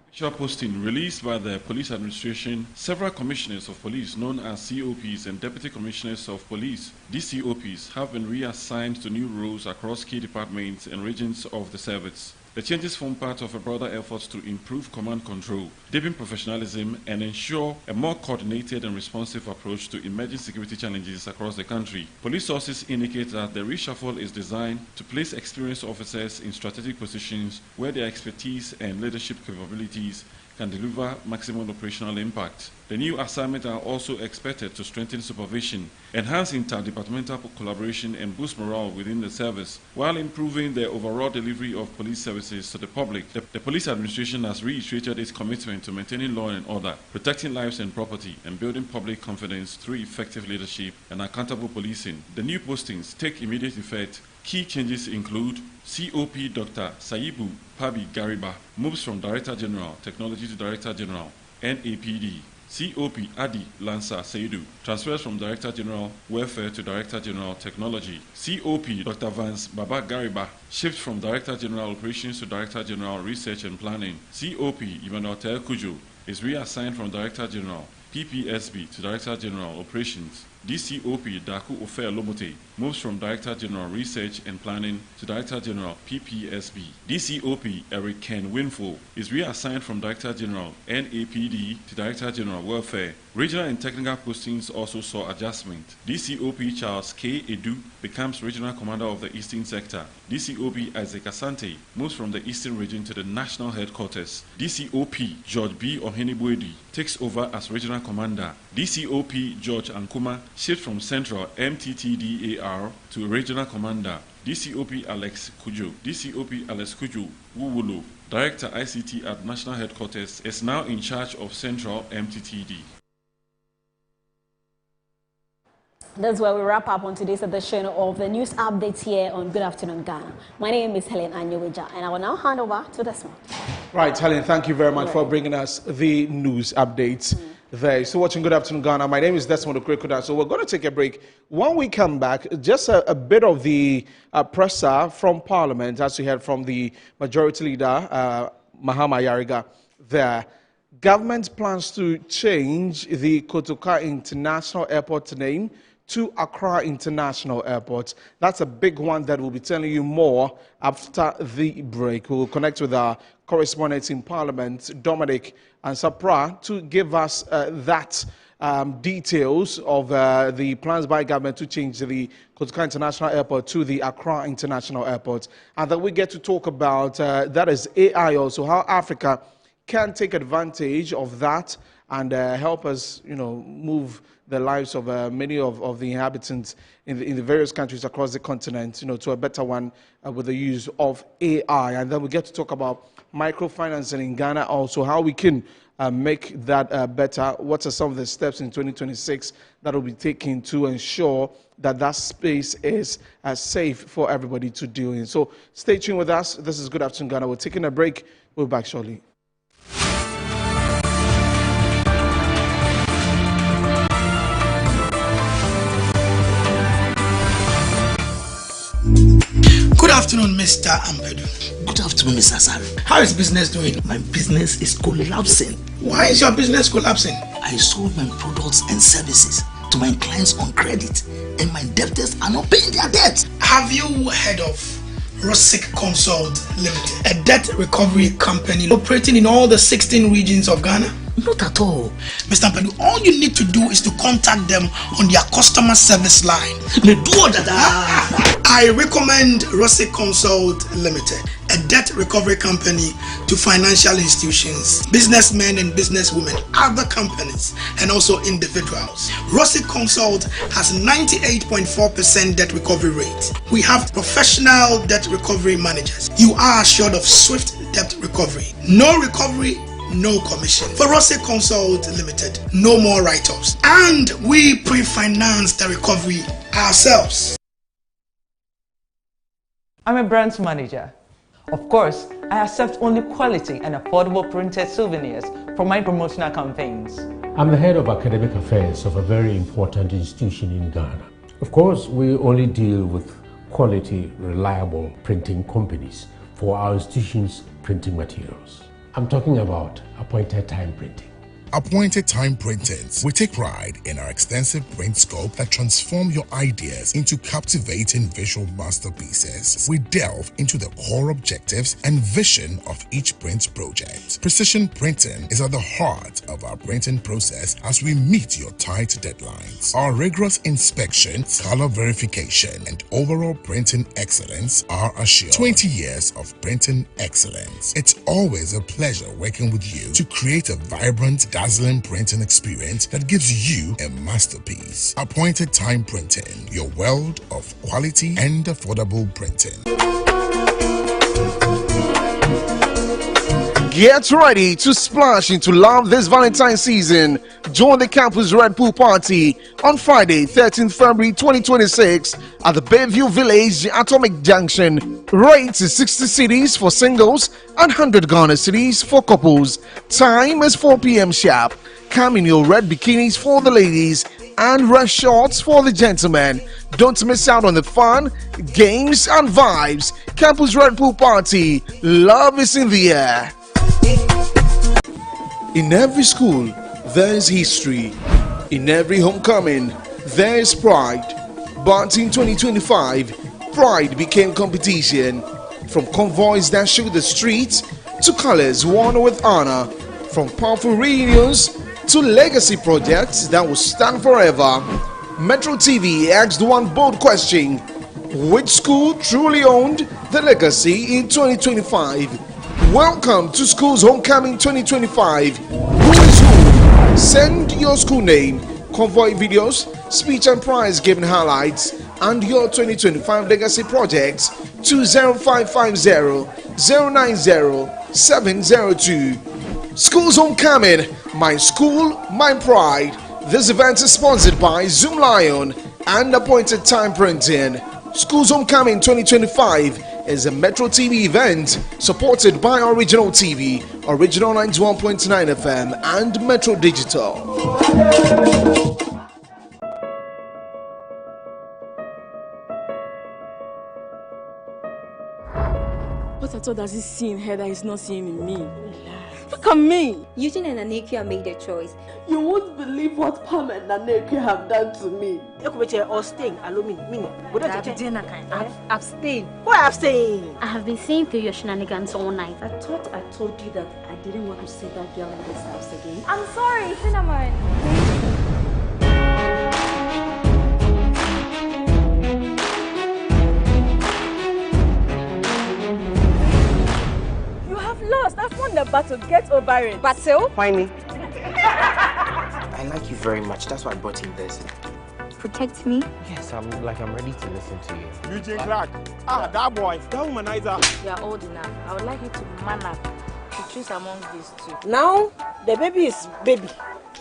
[SPEAKER 12] Official posting released by the police administration, several commissioners of police known as COPs and deputy commissioners of police, DCOPs, have been reassigned to new roles across key departments and regions of the service. The changes form part of a broader effort to improve command control, deepen professionalism, and ensure a more coordinated and responsive approach to emerging security challenges across the country. Police sources indicate that the reshuffle is designed to place experienced officers in strategic positions where their expertise and leadership capabilities can deliver maximum operational impact. The new assignments are also expected to strengthen supervision, enhance interdepartmental collaboration, and boost morale within the service, while improving the overall delivery of police services to the public. The police administration has reiterated its commitment to maintaining law and order, protecting lives and property, and building public confidence through effective leadership and accountable policing. The new postings take immediate effect. Key changes include COP Dr. Saibu Pabi Gariba moves from Director General Technology to Director General NAPD. COP Adi Lansa Seidu transfers from Director General Welfare to Director General Technology. COP Dr. Vance Baba Gariba shifts from Director General Operations to Director General Research and Planning. COP Emmanuel Kujo is reassigned from Director General PPSB to Director General Operations. DCOP Daku Ofer Lomote moves from Director General Research and Planning to Director General PPSB. DCOP Eric Ken Winfo is reassigned from Director General NAPD to Director General Welfare. Regional and technical postings also saw adjustment. DCOP Charles K. Edu becomes Regional Commander of the Eastern Sector. DCOP Isaac Asante moves from the Eastern Region to the National Headquarters. DCOP George B. Ohenibuedi takes over as Regional Commander. DCOP George Ankuma shifts from Central MTTDAR to Regional Commander. DCOP Alex Kujo. DCOP Alex Kujo Wuwulu, Director ICT at National Headquarters, is now in charge of Central MTTD.
[SPEAKER 2] That's where we wrap up on today's edition of the news updates here on Good Afternoon Ghana. My name is Helen Anyoweja, and I will now hand over to Desmond.
[SPEAKER 1] Right, Helen, thank you very much for bringing us the news updates there. So watching Good Afternoon Ghana, my name is Desmond Okrekuda. So we're going to take a break. When we come back, just a bit of the presser from Parliament, as we heard from the Majority Leader, Mahama Yariga, there. Government plans to change the Kotoka International Airport name to Accra International Airport. That's a big one that we'll be telling you more after the break. We'll connect with our correspondent in Parliament, Dominic Ansapra, to give us that details of the plans by government to change the Kotoka International Airport to the Accra International Airport. And then we get to talk about, that is AI also, how Africa can take advantage of that and help us, move the lives of many of the inhabitants in the various countries across the continent, to a better one with the use of AI. And then we get to talk about microfinancing in Ghana, also how we can make that better. What are some of the steps in 2026 that will be taken to ensure that that space is safe for everybody to deal in? So stay tuned with us. This is Good Afternoon Ghana. We're taking a break. We'll be back shortly.
[SPEAKER 14] Good afternoon, Mr. Ampedu.
[SPEAKER 15] Good afternoon, Mr. Asare.
[SPEAKER 14] How is business doing?
[SPEAKER 15] My business is collapsing.
[SPEAKER 14] Why is your business collapsing?
[SPEAKER 15] I sold my products and services to my clients on credit, and my debtors are not paying their debt.
[SPEAKER 14] Have you heard of Rosic Consult Limited, a debt recovery company operating in all the 16 regions of Ghana?
[SPEAKER 15] Not at all.
[SPEAKER 14] Mr. Ampedu, all you need to do is to contact them on their customer service line. I recommend Rosic Consult Limited, a debt recovery company to financial institutions, businessmen and businesswomen, other companies, and also individuals. Rosic Consult has 98.4% debt recovery rate. We have professional debt recovery managers. You are assured of swift debt recovery. No recovery, no commission. For Rosic Consult Limited, no more write-offs. And we pre-finance the recovery ourselves.
[SPEAKER 16] I'm a brand manager. Of course, I accept only quality and affordable printed souvenirs for my promotional campaigns.
[SPEAKER 17] I'm the head of academic affairs of a very important institution in Ghana. Of course, we only deal with quality, reliable printing companies for our institution's printing materials. I'm talking about Appointed Time Printing.
[SPEAKER 18] Appointed Time Printings. We take pride in our extensive print scope that transform your ideas into captivating visual masterpieces. We delve into the core objectives and vision of each print project. Precision printing is at the heart of our printing process as we meet your tight deadlines. Our rigorous inspection, color verification, and overall printing excellence are assured. 20 years of printing excellence. It's always a pleasure working with you to create a vibrant, dazzling printing experience that gives you a masterpiece. Appointed Time Printing, your world of quality and affordable printing.
[SPEAKER 1] Get ready to splash into love this Valentine's season. Join the Campus Red Pool Party on Friday, 13th February 2026 at the Bayview Village, Atomic Junction. Rates is 60 cedis for singles and 100 Ghana cedis for couples. Time is 4 p.m. sharp. Come in your red bikinis for the ladies and red shorts for the gentlemen. Don't miss out on the fun, games, and vibes. Campus Red Pool Party. Love is in the air. In every school, there is history. In every homecoming, there is pride. But in 2025, pride became competition. From convoys that shook the streets to colors worn with honor. From powerful reunions to legacy projects that will stand forever. Metro TV asked one bold question: which school truly owned the legacy in 2025? Welcome to School's Homecoming 2025. Who is who? Send your school name, convoy videos, speech and prize giving highlights, and your 2025 legacy projects to 0550-090-702. School's Homecoming, my school, my pride. This event is sponsored by Zoom Lion and Appointed Time Printing. School's Homecoming 2025 is a Metro TV event supported by Original TV, Original 91.9 FM, and Metro Digital.
[SPEAKER 19] What at all does he see in her that he's not seeing in me? Look at me!
[SPEAKER 20] Eugene and Anekia made a choice.
[SPEAKER 19] You won't believe what Pam and Anekia have done to me. Abstain. Who abstain?
[SPEAKER 20] I have been seeing through your shenanigans all night. I thought I told you that I didn't want to see that girl in this house again.
[SPEAKER 21] I'm sorry, Cinnamon.
[SPEAKER 19] Lost. I've won the battle. Get over it.
[SPEAKER 21] Battle?
[SPEAKER 19] Why me?
[SPEAKER 15] I like you
[SPEAKER 21] very much. That's why I brought in this.
[SPEAKER 22] Protect me?
[SPEAKER 21] Yes, I'm ready to listen to you.
[SPEAKER 23] Eugene Clark. That boy, that womanizer.
[SPEAKER 22] You are old enough. I would like you to man up to choose among these two.
[SPEAKER 24] Now, the baby is baby.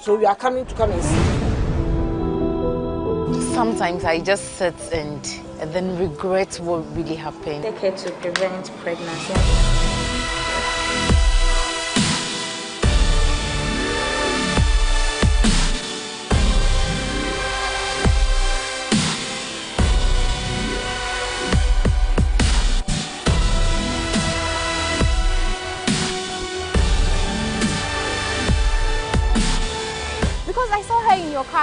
[SPEAKER 24] So we are coming to come and see.
[SPEAKER 22] Sometimes I just sit and then regret what really happened. Take care to prevent pregnancy.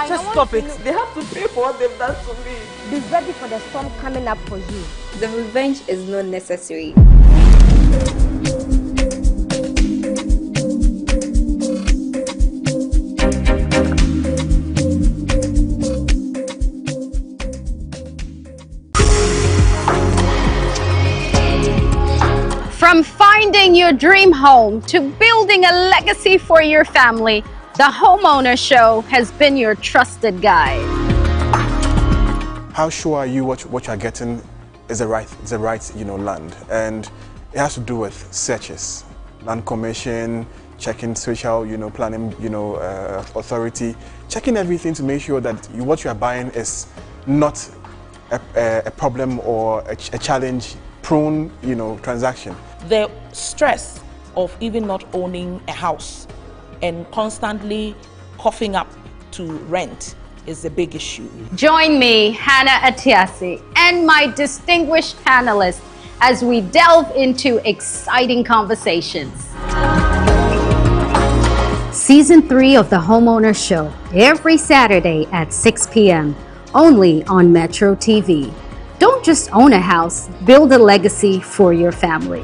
[SPEAKER 24] Just stop it. They have to pay for what they've done to me.
[SPEAKER 22] Be ready for the storm coming up for you. The revenge is not necessary.
[SPEAKER 25] From finding your dream home to building a legacy for your family, the Homeowner Show has been your trusted guide.
[SPEAKER 26] How sure are you what you are getting is the right land? And it has to do with searches, land commission, checking social planning authority, checking everything to make sure that what you are buying is not a problem or a challenge-prone transaction.
[SPEAKER 27] The stress of even not owning a house and constantly coughing up to rent is a big issue.
[SPEAKER 25] Join me, Hannah Atiasi, and my distinguished panelists as we delve into exciting conversations. Season 3 of The Homeowner Show, every Saturday at 6 p.m., only on Metro TV. Don't just own a house, build a legacy for your family.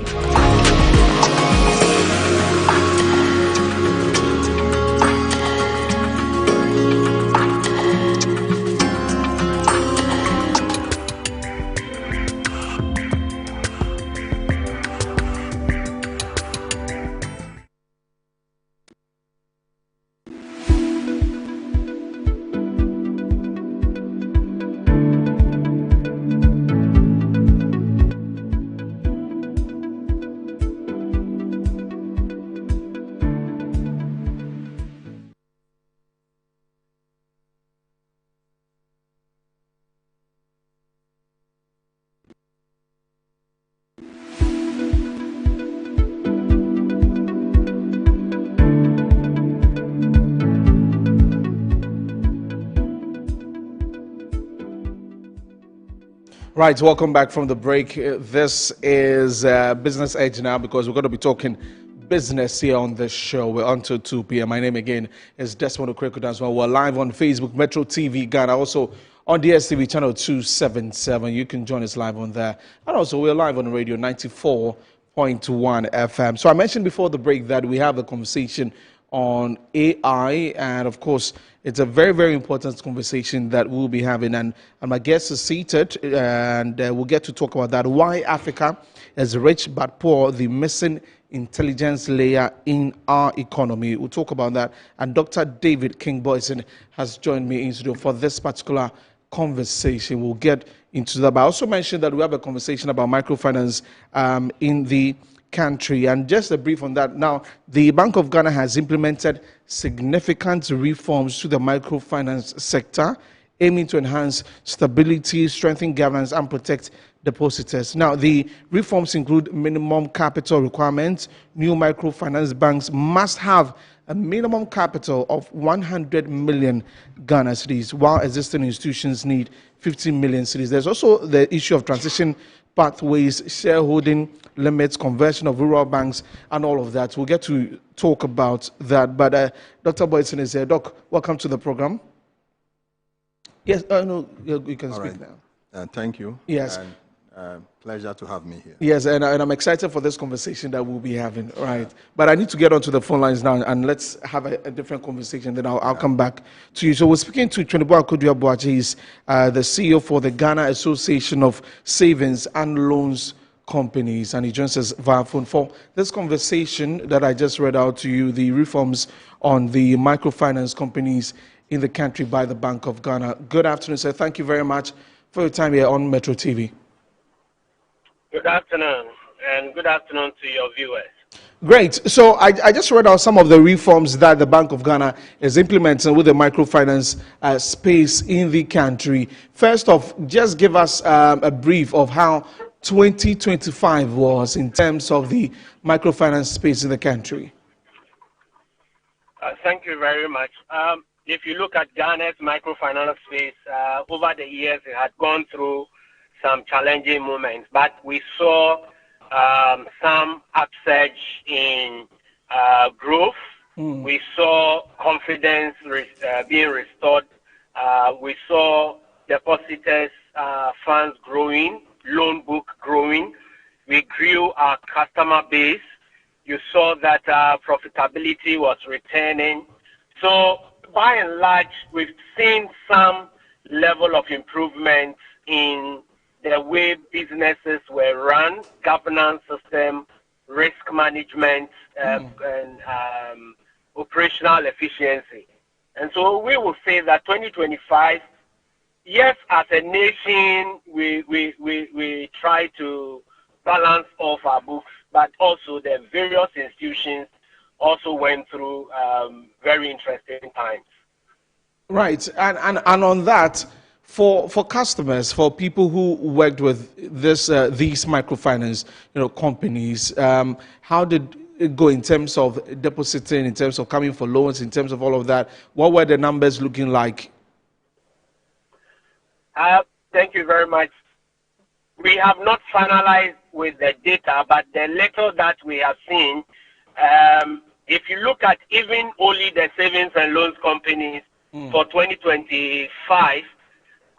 [SPEAKER 1] Right, welcome back from the break. This is Business Edge now because we're going to be talking business here on this show. We're until 2 p.m. My name again is Desmond Okrekudan. We're live on Facebook, Metro TV Ghana, also on DSTV channel 277. You can join us live on there. And also we're live on radio 94.1 FM. So I mentioned before the break that we have a conversation on AI, and of course it's a very, very important conversation that we'll be having, and my guest is seated, and we'll get to talk about that. Why Africa is rich but poor, the missing intelligence layer in our economy. We'll talk about that, and Dr. David King-Boyson has joined me in studio for this particular conversation. We'll get into that, but I also mentioned that we have a conversation about microfinance in the country, and just a brief on that. Now, the Bank of Ghana has implemented significant reforms to the microfinance sector, aiming to enhance stability, strengthen governance, and protect depositors. Now, the reforms include minimum capital requirements. New microfinance banks must have a minimum capital of 100 million Ghana cedis, while existing institutions need 15 million cedis. There's also the issue of transition pathways, shareholding limits, conversion of rural banks, and all of that. We'll get to talk about that. But Dr. Boyson is here. Doc, welcome to the program. Yes, no, you can speak now.
[SPEAKER 28] Thank you.
[SPEAKER 1] Yes.
[SPEAKER 28] And, pleasure to have me here.
[SPEAKER 1] Yes, and I'm excited for this conversation that we'll be having. Right. But I need to get onto the phone lines now, and let's have a different conversation. Then I'll come back to you. So we're speaking to Twenibu Akodua-Boakye. He's the CEO for the Ghana Association of Savings and Loans Companies, and he joins us via phone for this conversation that I just read out to you, the reforms on the microfinance companies in the country by the Bank of Ghana. Good afternoon, sir. Thank you very much for your time here on Metro TV.
[SPEAKER 3] Good afternoon, and good afternoon to your viewers.
[SPEAKER 1] Great. So I just read out some of the reforms that the Bank of Ghana is implementing with the microfinance space in the country. First off, just give us a brief of how 2025 was in terms of the microfinance space in the country.
[SPEAKER 3] Thank you very much. If you look at Ghana's microfinance space, over the years it had gone through some challenging moments, but we saw some upsurge in growth. We saw confidence being restored. We saw depositors' funds growing, loan book growing. We grew our customer base. You saw that profitability was returning. So by and large, we've seen some level of improvement in the way businesses were run, governance system, risk management, and operational efficiency. And so we will say that 2025, yes, as a nation, we try to balance off our books, but also the various institutions also went through very interesting times.
[SPEAKER 1] Right, and on that, for customers, for people who worked with these microfinance companies, how did it go in terms of depositing, in terms of coming for loans, in terms of all of that? What were the numbers looking like?
[SPEAKER 3] Thank you very much. We have not finalized with the data, but the little that we have seen, if you look at even only the savings and loans companies for 2025,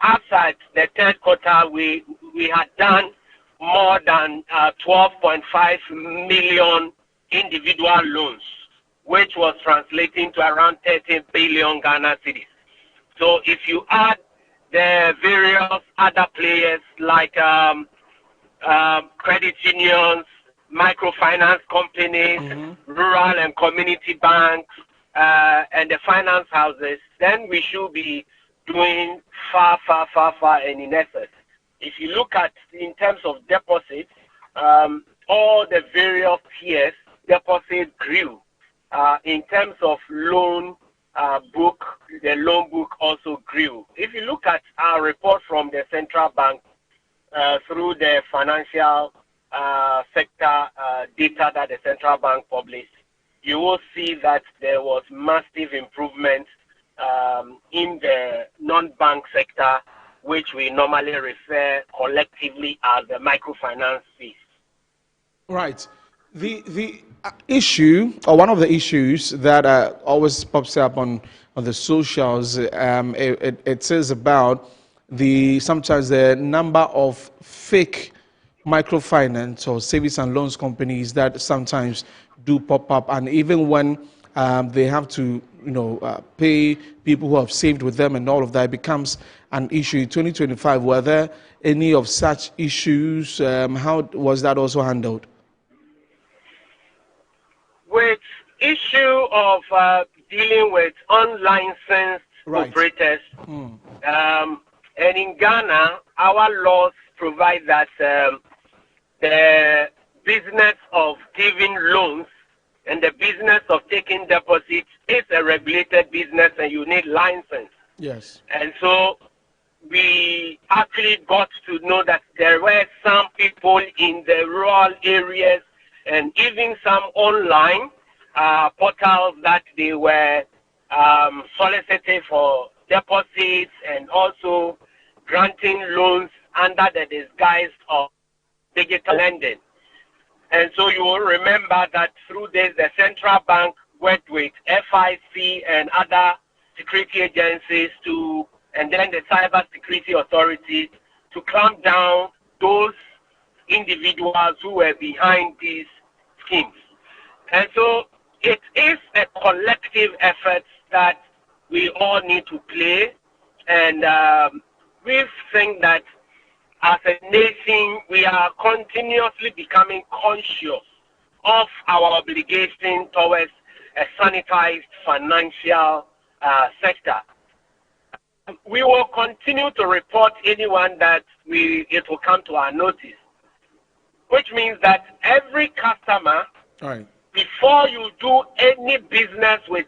[SPEAKER 3] outside the third quarter, we had done more than 12.5 million individual loans, which was translating to around 30 billion Ghana cedis. So if you add the various other players like credit unions, microfinance companies, rural and community banks, and the finance houses, then we should be doing far and in excess. If you look at in terms of deposits, all the various tiers deposits grew. In terms of loan book, the loan book also grew. If you look at our report from the central bank through the financial sector data that the central bank published, you will see that there was massive improvement in the non-bank sector, which we normally refer collectively as the microfinance space. Right.
[SPEAKER 1] The issue, or one of the issues that always pops up on the socials, it says about sometimes the number of fake microfinance or savings and loans companies that sometimes do pop up, and even when they have to pay people who have saved with them and all of that, it becomes an issue. In 2025, were there any of such issues? How was that also handled?
[SPEAKER 3] With issue of dealing with unlicensed operators, and in Ghana, our laws provide that the business of giving loans and the business of taking deposits is a regulated business, and you need license.
[SPEAKER 1] Yes.
[SPEAKER 3] And so we actually got to know that there were some people in the rural areas and even some online portals that they were soliciting for deposits and also granting loans under the disguise of digital lending. And so you will remember that through this, the central bank worked with FIC and other security agencies and then the cyber security authorities to clamp down those individuals who were behind these schemes. And so it is a collective effort that we all need to play, and we think that as a nation, we are continuously becoming conscious of our obligation towards a sanitized financial sector. We will continue to report anyone that it will come to our notice, which means that every customer, before you do any business with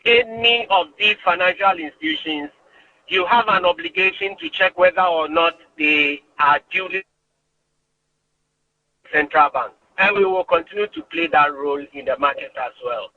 [SPEAKER 3] any of these financial institutions, you have an obligation to check whether or not they are duly central bank. And we will continue to play that role in the market as well.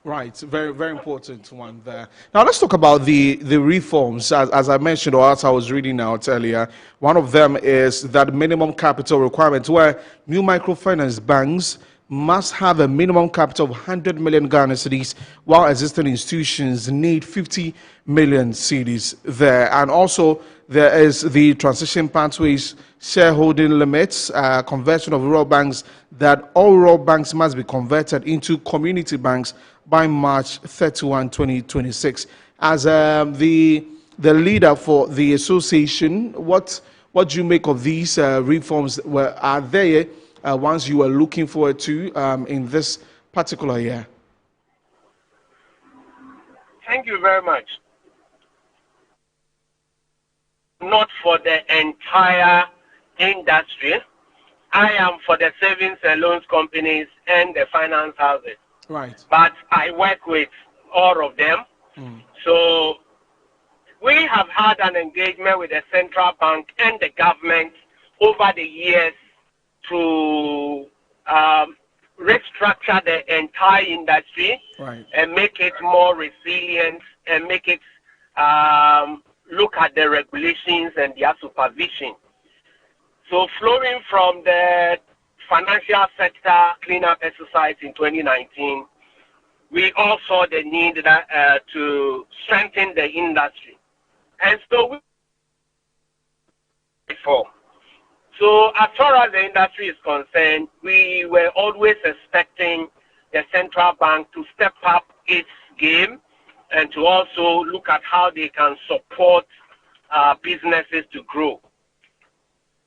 [SPEAKER 1] Right, very, very important one there. Now let's talk about the reforms. As I mentioned, or as I was reading out earlier, one of them is that minimum capital requirement, where new microfinance banks must have a minimum capital of 100 million Ghana cedis, while existing institutions need 50 million cedis there. And also, there is the transition pathways, shareholding limits, conversion of rural banks, that all rural banks must be converted into community banks by March 31, 2026. As the leader for the association, what do you make of these reforms? Are they ones you are looking forward to in this particular year?
[SPEAKER 3] Thank you very much. Not for the entire industry. I am for the savings and loans companies and the finance houses.
[SPEAKER 1] Right.
[SPEAKER 3] But I work with all of them. So we have had an engagement with the central bank and the government over the years to restructure the entire industry and make it more resilient and make it look at the regulations and their supervision. So flowing from the financial sector cleanup exercise in 2019, we all saw the need to strengthen the industry. And so we reform. So as far as the industry is concerned, we were always expecting the central bank to step up its game and to also look at how they can support businesses to grow.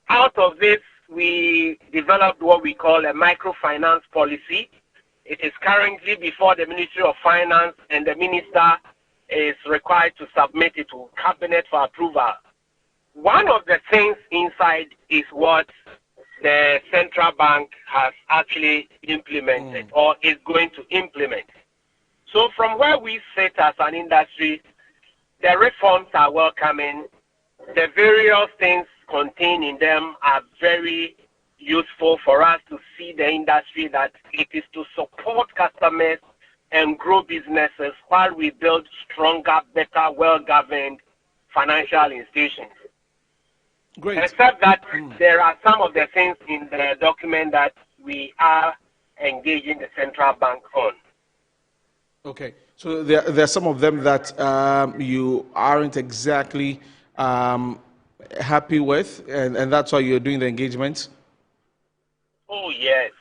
[SPEAKER 3] Out of this, we developed what we call a microfinance policy. It is currently before the Ministry of Finance, and the minister is required to submit it to Cabinet for approval. One of the things inside is what the central bank has actually implemented or is going to implement. So from where we sit as an industry, the reforms are welcoming. The various things contained in them are very useful for us to see the industry that it is to support customers and grow businesses while we build stronger, better, well-governed financial institutions.
[SPEAKER 1] Great.
[SPEAKER 3] Except that there are some of the things in the document that we are engaging the central bank on.
[SPEAKER 1] Okay, so there are some of them that you aren't exactly happy with, and that's why you're doing the engagements?
[SPEAKER 3] Oh, yes.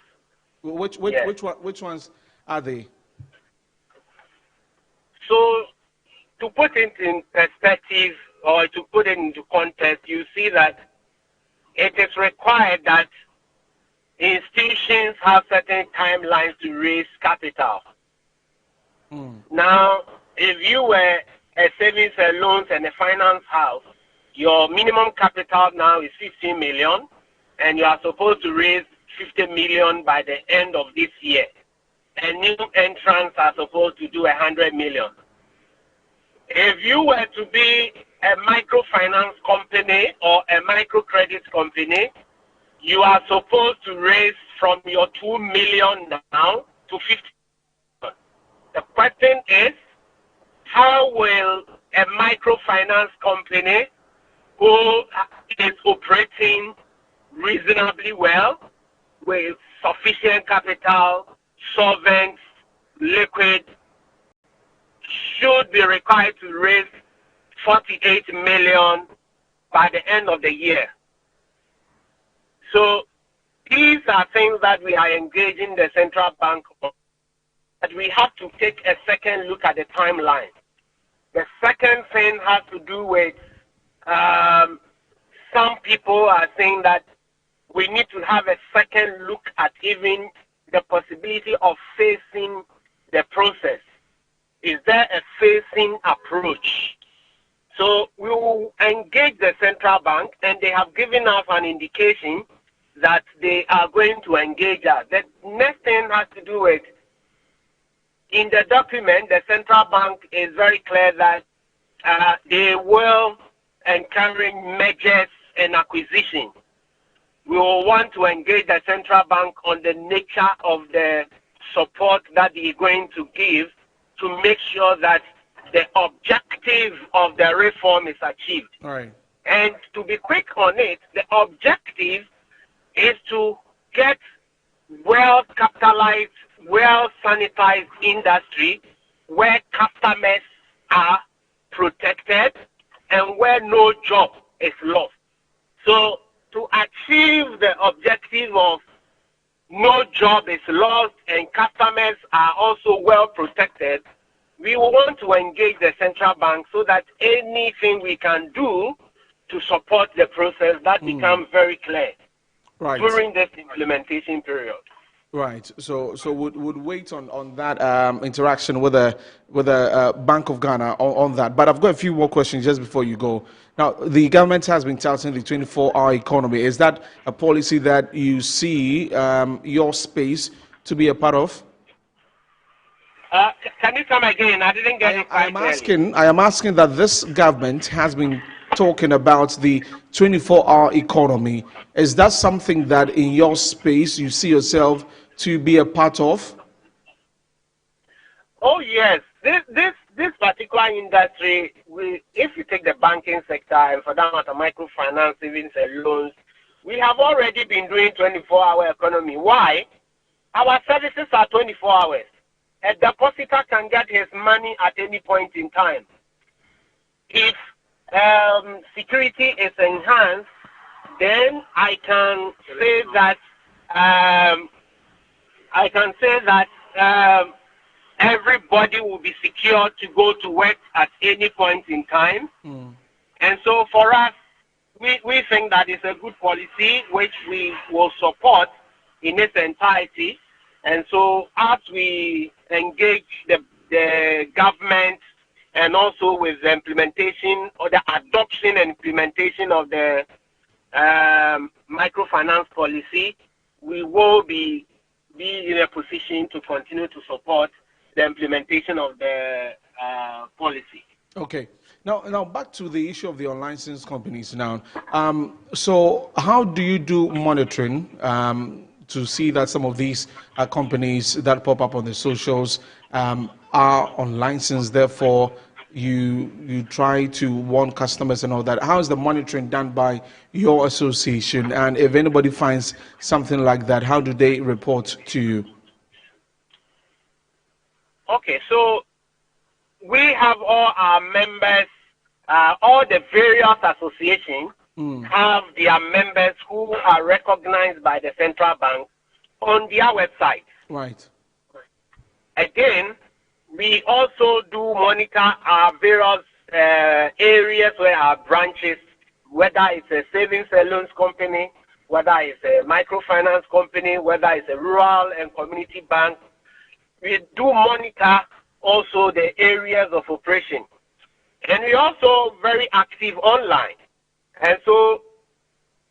[SPEAKER 1] Which ones are they?
[SPEAKER 3] So, to put it in perspective, or to put it into context, you see that it is required that institutions have certain timelines to raise capital. Now, if you were a savings and loans and a finance house, your minimum capital now is 15 million, and you are supposed to raise 50 million by the end of this year. And new entrants are supposed to do 100 million. If you were to be a microfinance company or a microcredit company, you are supposed to raise from your 2 million now to 50 million. The question is, how will a microfinance company who is operating reasonably well with sufficient capital, solvent, liquid, should be required to raise 48 million by the end of the year? So these are things that we are engaging the central bank on, but we have to take a second look at the timeline. The second thing has to do with some people are saying that we need to have a second look at even the possibility of phasing the process. Is there a phasing approach? So we will engage the central bank, and they have given us an indication that they are going to engage us. The next thing has to do with, in the document, the central bank is very clear that they will encourage mergers and acquisition. We will want to engage the central bank on the nature of the support that they're going to give to make sure that the objective of the reform is achieved.
[SPEAKER 1] All right.
[SPEAKER 3] And to be quick on it, the objective is to get well-capitalized, well-sanitized industry where customers are protected and where no job is lost. So to achieve the objective of no job is lost and customers are also well protected, we want to engage the central bank so that anything we can do to support the process, that becomes very clear during this implementation period.
[SPEAKER 1] Right. So would wait on that interaction with the Bank of Ghana on that. But I've got a few more questions just before you go. Now, the government has been touting the 24-hour economy. Is that a policy that you see your space to be a part of?
[SPEAKER 3] Can you come again? I didn't get it quite clearly.
[SPEAKER 1] I am asking that this government has been talking about the 24-hour economy. Is that something that in your space you see yourself to be a part of?
[SPEAKER 3] Oh yes, this particular industry, if you take the banking sector and for that matter microfinance, savings and loans, we have already been doing 24-hour economy. Why? Our services are 24 hours. A depositor can get his money at any point in time. If security is enhanced, then I can say that everybody will be secure to go to work at any point in time. And so for us, we think that is a good policy which we will support in its entirety. And so as we engage the government and also with the implementation or the adoption and implementation of the microfinance policy, we will be in a position to continue to support the implementation of the policy.
[SPEAKER 1] Okay. Now back to the issue of the unlicensed companies now. So how do you do monitoring to see that some of these companies that pop up on the socials are unlicensed, therefore you try to warn customers and all that? How is the monitoring done by your association? And if anybody finds something like that, how do they report to you?
[SPEAKER 3] Okay, so we have all our members, all the various associations have their members who are recognized by the central bank on their website.
[SPEAKER 1] Right.
[SPEAKER 3] Again, we also do monitor our various areas where our branches, whether it's a savings and loans company, whether it's a microfinance company, whether it's a rural and community bank. We do monitor also the areas of operation. And we're also very active online. And so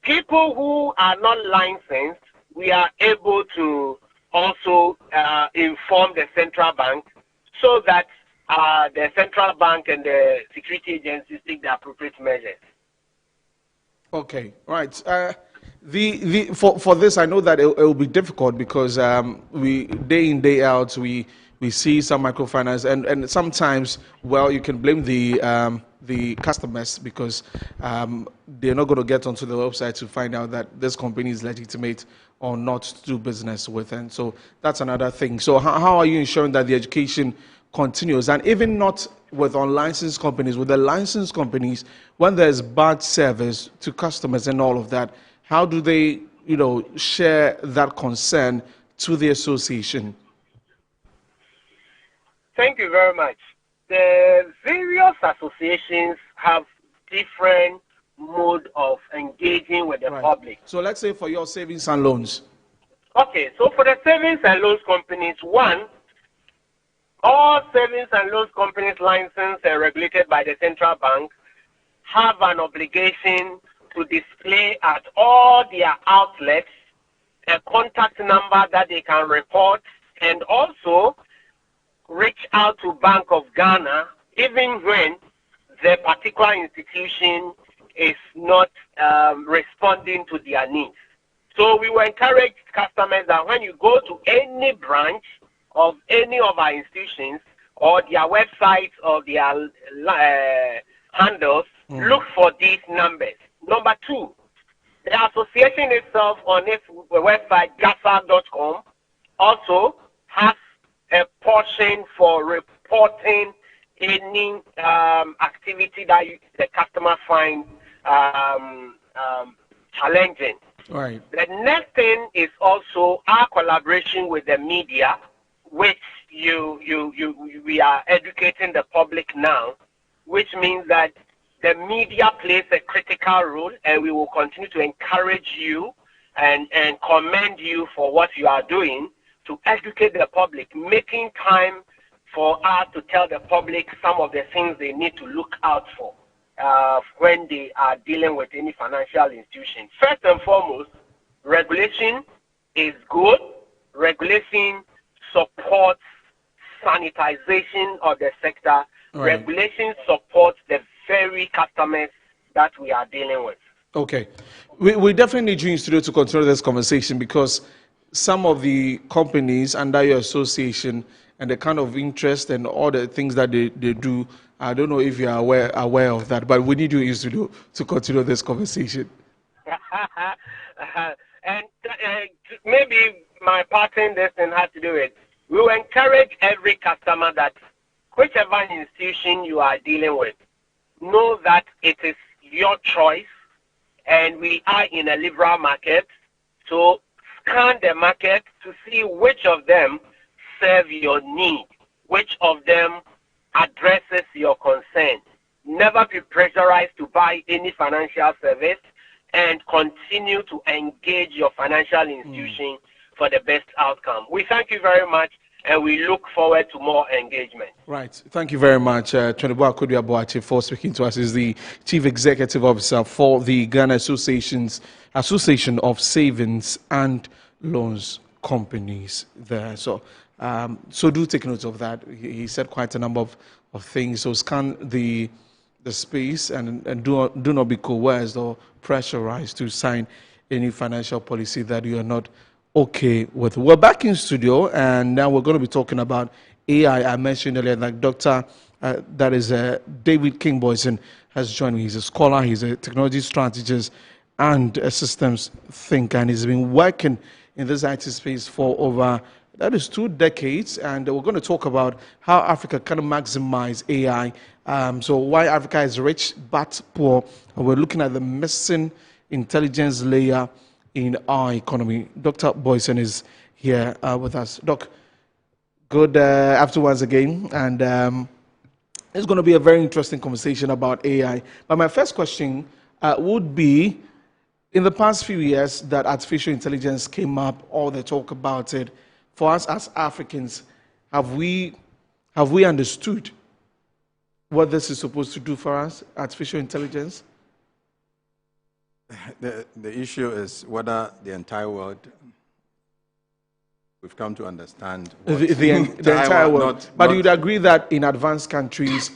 [SPEAKER 3] people who are not licensed, we are able to also inform the central bank so that the central bank and the security agencies take the appropriate measures.
[SPEAKER 1] Okay, right. For this, I know that it will be difficult because we day in, day out, we see some microfinance, and sometimes, well, you can blame the customers because they're not going to get onto the website to find out that this company is legitimate or not to do business with, and so that's another thing. So how are you ensuring that the education continues, and even not with unlicensed companies, with the licensed companies, when there's bad service to customers and all of that, how do they, share that concern to the association?
[SPEAKER 3] Thank you very much. The various associations have different mode of engaging with the public.
[SPEAKER 1] So let's say for your savings and loans.
[SPEAKER 3] Okay, so for the savings and loans companies, one, all savings and loans companies licensed and regulated by the central bank have an obligation to display at all their outlets a contact number that they can report, and also reach out to Bank of Ghana even when the particular institution is not responding to their needs. So we will encourage customers that when you go to any branch of any of our institutions or their websites or their handles, look for these numbers. Number two, the association itself on its website, gasa.com, also has a portion for reporting any activity that the customer finds challenging.
[SPEAKER 1] Right.
[SPEAKER 3] The next thing is also our collaboration with the media, which we are educating the public now, which means that the media plays a critical role, and we will continue to encourage you and commend you for what you are doing to educate the public, making time for us to tell the public some of the things they need to look out for when they are dealing with any financial institution. First and foremost, regulation is good. Regulation supports sanitization of the sector.
[SPEAKER 1] Right.
[SPEAKER 3] Regulation supports the very customers that we are dealing with.
[SPEAKER 1] Okay. We definitely need you in studio to continue this conversation, because some of the companies under your association and the kind of interest and all the things that they do, I don't know if you are aware of that, but we need you in studio to continue this conversation.
[SPEAKER 3] And maybe my part in this thing has to do with, we will encourage every customer that whichever institution you are dealing with, know that it is your choice, and we are in a liberal market, so scan the market to see which of them serve your need, which of them addresses your concern. Never be pressurized to buy any financial service, and continue to engage your financial institution for the best outcome. We thank you very much, and we look forward to more engagement.
[SPEAKER 1] Right. Thank you very much, Twenebo Akodia-Boakye, for speaking to us. He's the Chief Executive Officer for the Ghana Association of Savings and Loans Companies there. So do take note of that. He said quite a number of things. So scan the space and do not be coerced or pressurized to sign any financial policy that you are not okay with. We're back in studio, and now we're going to be talking about AI. I mentioned earlier that David King-Boyson has joined me. He's a scholar, he's a technology strategist and a systems thinker, and he's been working in this IT space for over 2 decades, and we're going to talk about how Africa can maximize AI. So why Africa is rich but poor, and we're looking at the missing intelligence layer in our economy. Dr. Boyson is here with us. Doc, good afternoon again, and it's going to be a very interesting conversation about AI. But my first question would be, in the past few years that artificial intelligence came up, all the talk about it, for us as Africans, have we understood what this is supposed to do for us, artificial intelligence?
[SPEAKER 28] The issue is whether the entire world, we've come to understand
[SPEAKER 1] the entire world. But you'd agree that in advanced countries,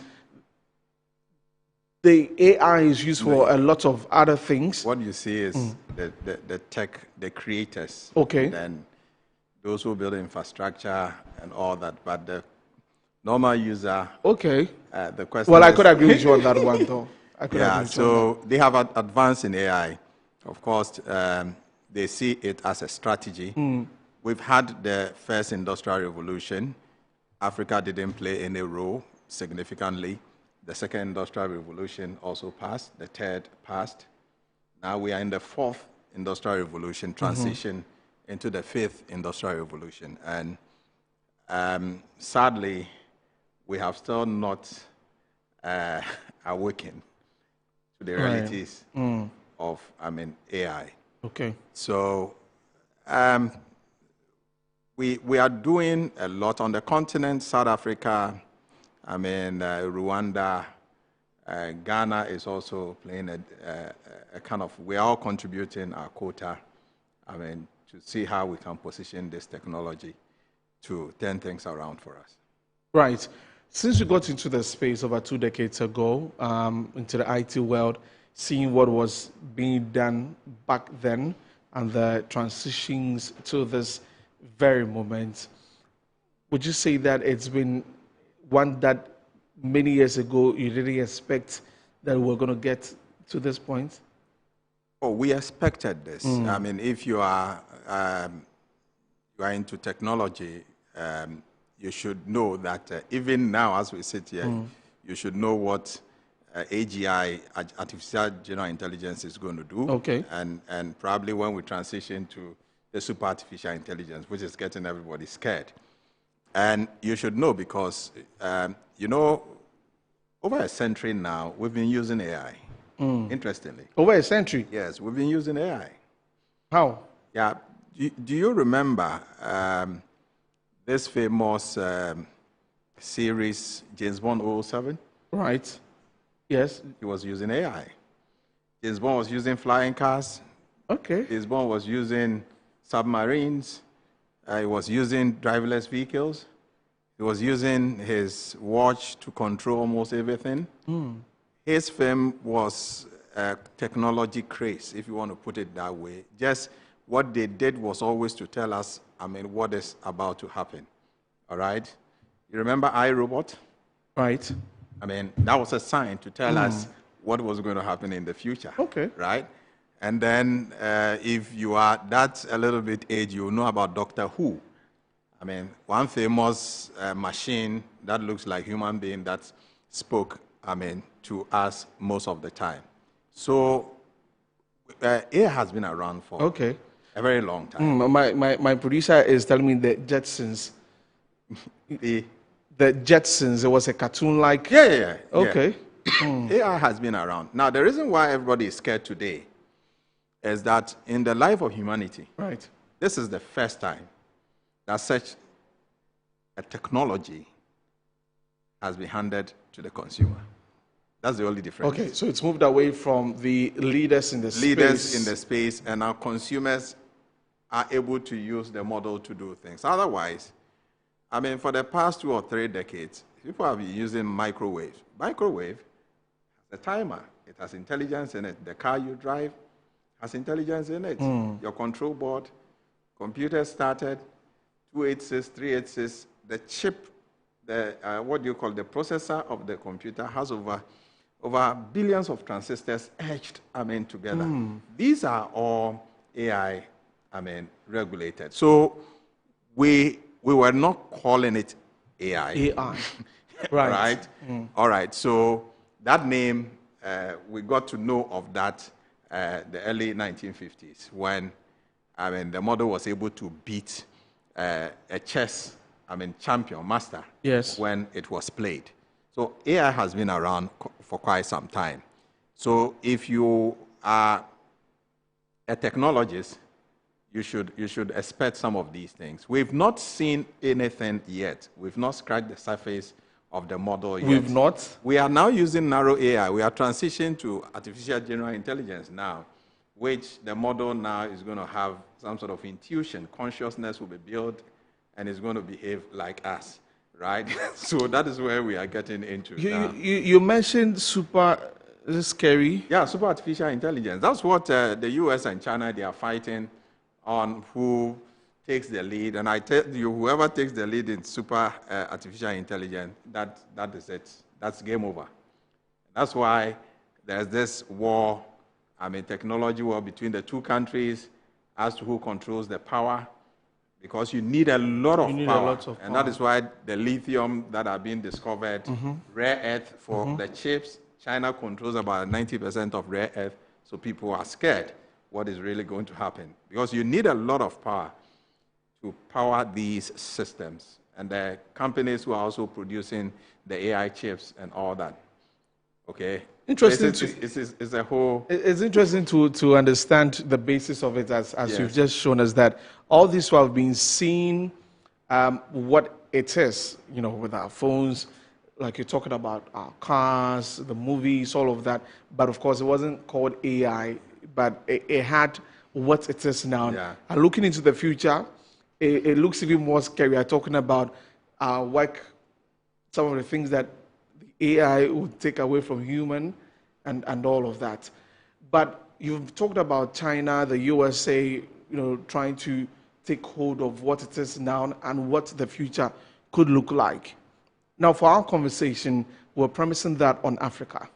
[SPEAKER 1] the AI is used for a lot of other things.
[SPEAKER 28] What you see is the tech, the creators.
[SPEAKER 1] Okay.
[SPEAKER 28] And those who build infrastructure and all that. But the normal user.
[SPEAKER 1] Okay.
[SPEAKER 28] The question.
[SPEAKER 1] Well, I could agree with you on that one, though.
[SPEAKER 28] They have advanced in AI. Of course, they see it as a strategy. We've had the first industrial revolution. Africa didn't play any role significantly. The second industrial revolution also passed. The third passed. Now we are in the fourth industrial revolution, transition into the fifth industrial revolution. And sadly, we have still not awakened to the realities of, AI.
[SPEAKER 1] Okay.
[SPEAKER 28] So we are doing a lot on the continent, South Africa, Rwanda, Ghana is also playing a kind of, we're all contributing our quota, to see how we can position this technology to turn things around for us.
[SPEAKER 1] Right. Since you got into the space over 2 decades ago, into the IT world, seeing what was being done back then and the transitions to this very moment, would you say that it's been one that many years ago you didn't expect that we're going to get to this point?
[SPEAKER 28] Oh, we expected this. If you are into technology, you should know that even now, as we sit here, you should know what AGI, artificial general intelligence, is going to do.
[SPEAKER 1] Okay.
[SPEAKER 28] And probably when we transition to the super artificial intelligence, which is getting everybody scared. And you should know because, over a century now, we've been using AI, interestingly.
[SPEAKER 1] Over a century?
[SPEAKER 28] Yes, we've been using AI.
[SPEAKER 1] How?
[SPEAKER 28] Yeah. Do you remember this famous series, James Bond 007?
[SPEAKER 1] Right. Yes.
[SPEAKER 28] He was using AI. James Bond was using flying cars.
[SPEAKER 1] Okay.
[SPEAKER 28] James Bond was using submarines. He was using driverless vehicles. He was using his watch to control almost everything. His film was a technology craze, if you want to put it that way. Just what they did was always to tell us, what is about to happen. All right? You remember iRobot?
[SPEAKER 1] Right.
[SPEAKER 28] That was a sign to tell us what was going to happen in the future.
[SPEAKER 1] Okay.
[SPEAKER 28] Right? And then if you are that a little bit age, you know about Doctor Who. One famous machine that looks like human being that spoke, to us most of the time. So AI has been around for a very long time.
[SPEAKER 1] My producer is telling me the Jetsons. The Jetsons, it was a cartoon-like...
[SPEAKER 28] Yeah.
[SPEAKER 1] Okay.
[SPEAKER 28] AI has been around. Now, the reason why everybody is scared today is that in the life of humanity,
[SPEAKER 1] right,
[SPEAKER 28] this is the first time that such a technology has been handed to the consumer. That's the only difference.
[SPEAKER 1] Okay, so it's moved away from the leaders in the space.
[SPEAKER 28] Leaders in the space, and our consumers are able to use the model to do things. Otherwise, for the past 2 or 3 decades, people have been using microwave. Microwave has a timer. It has intelligence in it. The car you drive has intelligence in it. Your control board, computer started, 286, 386. The chip, the the processor of the computer has over billions of transistors etched, together. These are all AI, regulated. So we were not calling it AI.
[SPEAKER 1] AI. Right.
[SPEAKER 28] All right. So that name, we got to know of that the early 1950s when, the model was able to beat a chess, champion, master,
[SPEAKER 1] yes,
[SPEAKER 28] when it was played. So AI has been around for quite some time. So if you are a technologist, you should expect some of these things. We've not seen anything yet. We've not scratched the surface of the model yet.
[SPEAKER 1] We've not?
[SPEAKER 28] We are now using narrow AI. We are transitioning to artificial general intelligence now, which the model now is going to have some sort of intuition. Consciousness will be built, and it's going to behave like us, right? So that is where we are getting into now.
[SPEAKER 1] You mentioned super... Is it scary?
[SPEAKER 28] Yeah, super artificial intelligence. That's what the US and China, they are fighting on who takes the lead. And I tell you, whoever takes the lead in super artificial intelligence, that is it. That's game over. That's why there's this war, technology war between the two countries as to who controls the power, because you need a lot of power. And that is why the lithium that are being discovered, rare earth for the chips, China controls about 90% of rare earth, so people are scared what is really going to happen. Because you need a lot of power to power these systems. And the companies who are also producing the AI chips and all that. Okay?
[SPEAKER 1] Interesting.
[SPEAKER 28] It's a whole...
[SPEAKER 1] It's interesting to understand the basis of it as
[SPEAKER 28] Yes.
[SPEAKER 1] you've just shown us that all this while being seen what it is, with our phones, like you're talking about cars, the movies, all of that. But of course, it wasn't called AI, but it had what it is now.
[SPEAKER 28] Yeah.
[SPEAKER 1] And looking into the future, it looks even more scary. We are talking about work, some of the things that the AI would take away from human and all of that. But you've talked about China, the USA, trying to take hold of what it is now and what the future could look like. Now, for our conversation, we're premising that on Africa.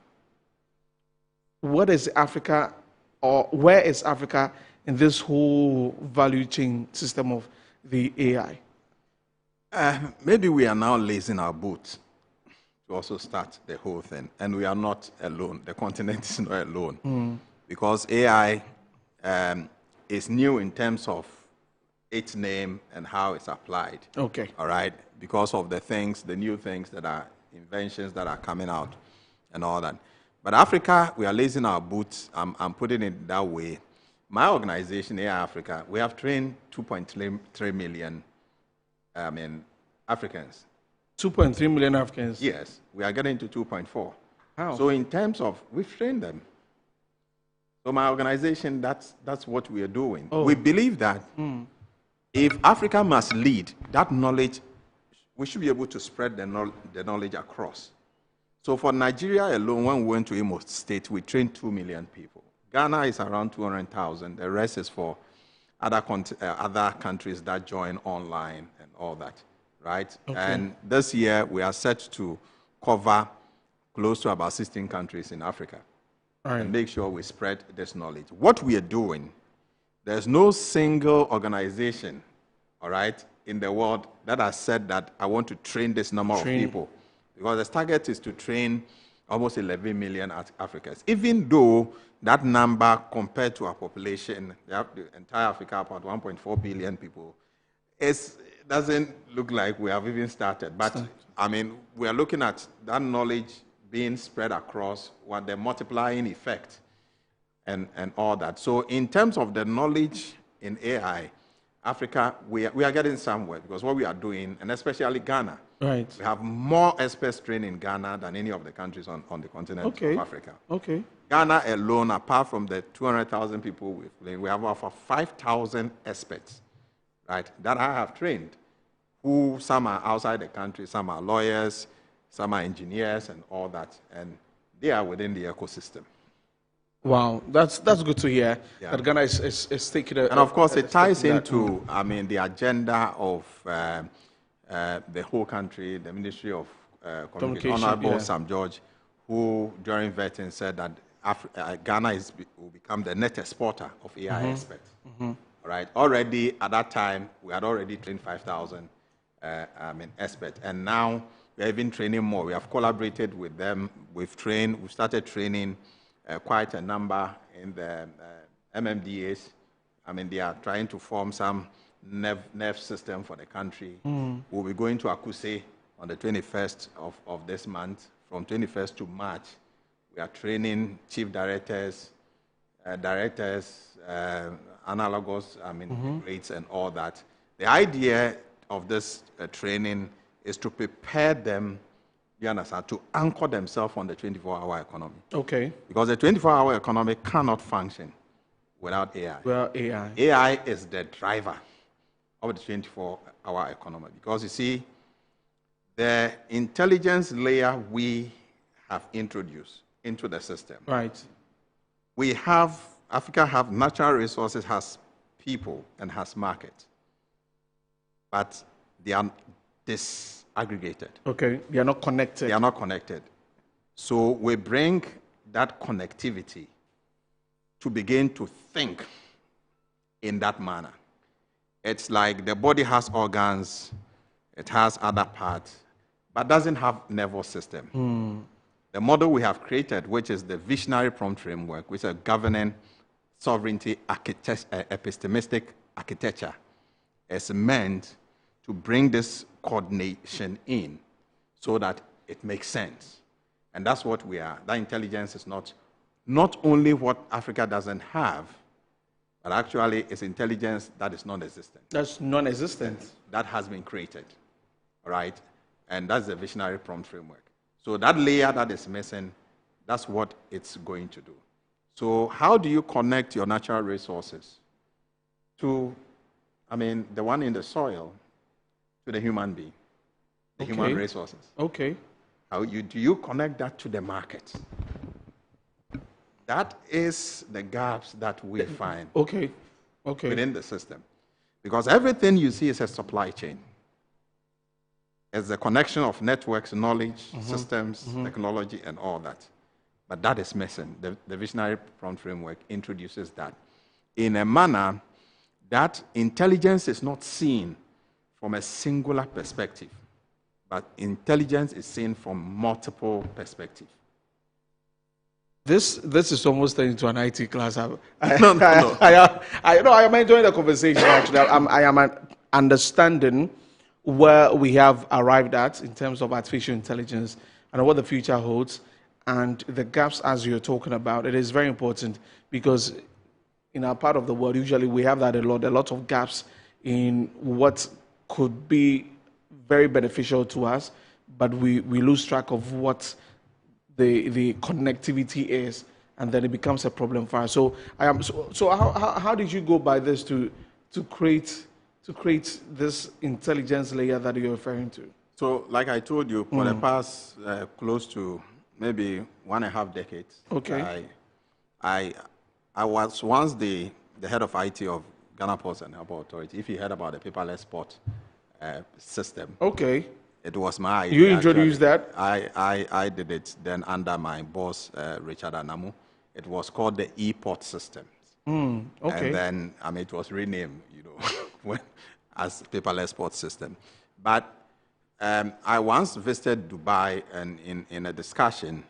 [SPEAKER 1] What is Africa, or where is Africa in this whole value chain system of the AI?
[SPEAKER 28] Maybe we are now lacing our boots to also start the whole thing. And we are not alone. The continent is not alone. Because AI is new in terms of its name and how it's applied.
[SPEAKER 1] Okay.
[SPEAKER 28] All right? Because of the new things that are inventions that are coming out and all that. But Africa, we are lacing our boots. I'm putting it that way. My organization, AI Africa, we have trained 2.3 million Africans.
[SPEAKER 1] 2.3 million Africans?
[SPEAKER 28] Yes. We are getting to 2.4.
[SPEAKER 1] How?
[SPEAKER 28] So in terms of, we've trained them. So my organization, that's what we are doing.
[SPEAKER 1] Oh.
[SPEAKER 28] We believe that if Africa must lead, that knowledge, we should be able to spread the knowledge across. So for Nigeria alone, when we went to Imo State, we trained 2 million people. Ghana is around 200,000. The rest is for other countries that join online and all that, right?
[SPEAKER 1] Okay.
[SPEAKER 28] And this year, we are set to cover close to about 16 countries in Africa.
[SPEAKER 1] Right.
[SPEAKER 28] And make sure we spread this knowledge. What we are doing, there's no single organization, all right, in the world that has said that I want to train this number of people. Because the target is to train almost 11 million Africans. Even though that number compared to our population, the entire Africa, about 1.4 billion people, doesn't look like we have even started. But, I mean, we are looking at that knowledge being spread across what the multiplying effect and all that. So in terms of the knowledge in AI, Africa, we are getting somewhere because what we are doing, and especially Ghana,
[SPEAKER 1] right.
[SPEAKER 28] We have more experts trained in Ghana than any of the countries on the continent of Africa.
[SPEAKER 1] Okay.
[SPEAKER 28] Ghana alone, apart from the 200,000 people we have over 5,000 experts, right, that I have trained, who some are outside the country, some are lawyers, some are engineers and all that, and they are within the ecosystem.
[SPEAKER 1] Wow, that's good to hear. Yeah. That Ghana is taking
[SPEAKER 28] and of course, it ties into, I mean, the agenda of the whole country, the Ministry of Communication, Honorable Sam George, who during vetting said that Ghana will become the net exporter of AI experts. All right. Already at that time, we had already trained 5,000 experts, and now we are even training more. We have collaborated with them. We've started training quite a number in the MMDAs. I mean, they are trying to form some nerve system for the country. We'll be going to Akuse on the 21st of this month. From 21st to March, we are training chief directors, analogous, grades and all that. The idea of this training is to prepare them, you understand, to anchor themselves on the 24-hour economy.
[SPEAKER 1] Okay.
[SPEAKER 28] Because the 24-hour economy cannot function without AI.
[SPEAKER 1] Without AI.
[SPEAKER 28] AI is the driver of the 24-hour economy. Because you see, the intelligence layer we have introduced into the system.
[SPEAKER 1] Right.
[SPEAKER 28] Africa have natural resources, has people, and has market. But they are disaggregated.
[SPEAKER 1] Okay, they are not connected.
[SPEAKER 28] They are not connected. So we bring that connectivity to begin to think in that manner. It's like the body has organs, it has other parts, but doesn't have nervous system. The model we have created, which is the visionary prompt framework, which is a governing sovereignty epistemistic architecture, is meant to bring this coordination in so that it makes sense. And that's what we are. That intelligence is not only what Africa doesn't have, but actually it's intelligence that is non-existent.
[SPEAKER 1] That's non-existent.
[SPEAKER 28] That has been created, all right? And that's the visionary prompt framework. So that layer that is missing, that's what it's going to do. So how do you connect your natural resources to, the one in the soil, to the human being, the human resources?
[SPEAKER 1] Okay.
[SPEAKER 28] How do you connect that to the market? That is the gaps that we find within the system. Because everything you see is a supply chain. It's the connection of networks, knowledge, systems, technology, and all that. But that is missing. The Visionary Prompt Framework introduces that in a manner that intelligence is not seen from a singular perspective, but intelligence is seen from multiple perspectives.
[SPEAKER 1] This is almost turning into an IT class.
[SPEAKER 28] No.
[SPEAKER 1] I am enjoying the conversation, actually. I am understanding where we have arrived at in terms of artificial intelligence and what the future holds and the gaps as you're talking about. It is very important because in our part of the world, usually we have that a lot of gaps in what could be very beneficial to us, but we lose track of what the connectivity is, and then it becomes a problem for us. So how did you go by this to create this intelligence layer that you're referring to?
[SPEAKER 28] So, like I told you, for the past close to maybe 1.5 decades, I was once the head of IT of Ghana Ports and Harbour Authority. If you heard about the paperless port system, it was my idea.
[SPEAKER 1] You introduced that?
[SPEAKER 28] I did it then under my boss, Richard Anamu. It was called the ePort system. And then, it was renamed, as paperless port system. But I once visited Dubai, and in a discussion,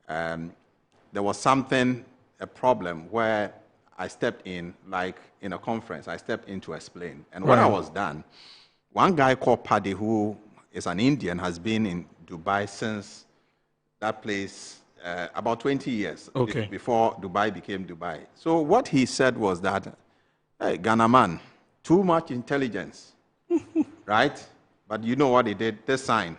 [SPEAKER 28] there was a problem where I stepped in, like in a conference, I stepped in to explain. And when I was done, one guy called Paddy, who is an Indian, has been in Dubai since that place about 20 years before Dubai became Dubai. So what he said was that, hey, Ghana man, too much intelligence, right? But you know what he did? This sign.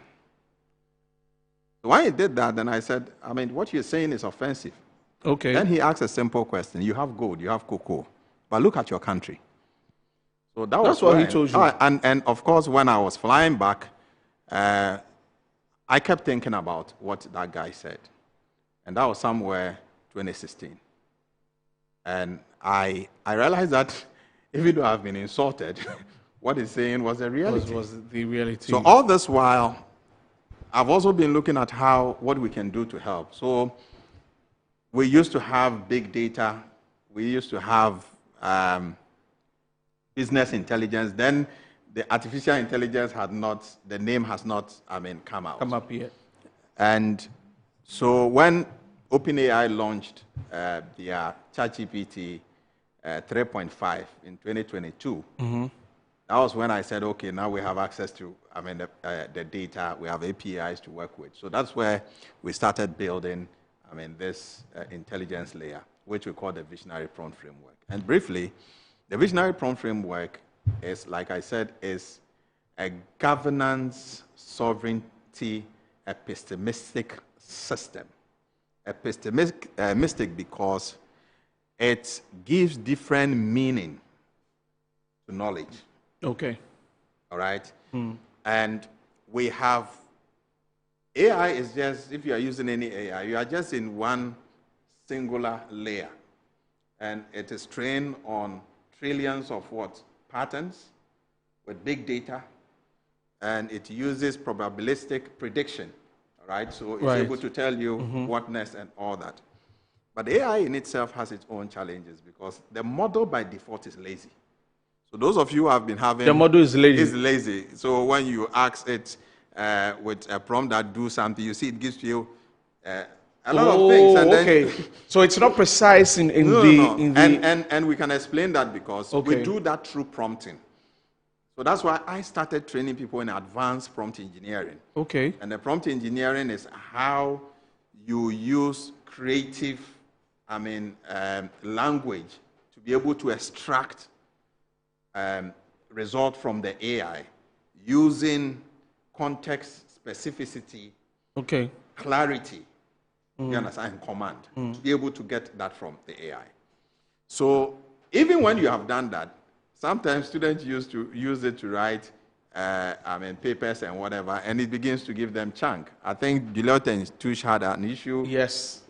[SPEAKER 28] So when he did that, then I said, what you're saying is offensive. Then he asked a simple question. You have gold, you have cocoa, but look at your country. So that's
[SPEAKER 1] what he told you.
[SPEAKER 28] And of course, when I was flying back, I kept thinking about what that guy said. And that was somewhere 2016. And I realized that even though I've been insulted, what he's saying was the reality.
[SPEAKER 1] Was the reality.
[SPEAKER 28] So all this while, I've also been looking at what we can do to help. So we used to have big data. We used to have business intelligence. Then the artificial intelligence the name has not, come out.
[SPEAKER 1] Come up yet.
[SPEAKER 28] And so when OpenAI launched their ChatGPT 3.5 in 2022, that was when I said, okay, now we have access to the data, we have APIs to work with. So that's where we started building this intelligence layer, which we call the Visionary Prompt Framework. And briefly, the Visionary Prompt Framework is, like I said, is a governance, sovereignty, epistemistic system. Epistemistic because it gives different meaning to knowledge. All right? And we have, AI is just, if you are using any AI, you are just in one singular layer. And it is trained on trillions of patterns with big data. And it uses probabilistic prediction. All right? So it's able to tell you what next and all that. But AI in itself has its own challenges because the model by default is lazy. So those of you who have been having...
[SPEAKER 1] The model is lazy.
[SPEAKER 28] Is lazy. So when you ask it with a prompt that do something, you see it gives you a lot of things. And then,
[SPEAKER 1] so it's not precise in
[SPEAKER 28] the... And we can explain that because we do that through prompting. So that's why I started training people in advanced prompt engineering. And the prompt engineering is how you use creative, language to be able to extract result from the AI using context specificity clarity, you understand, and command, to be able to get that from the AI. So even when you have done that, sometimes students used to use it to write papers and whatever, and it begins to give them chunk. I think Deloitte and Touche had an issue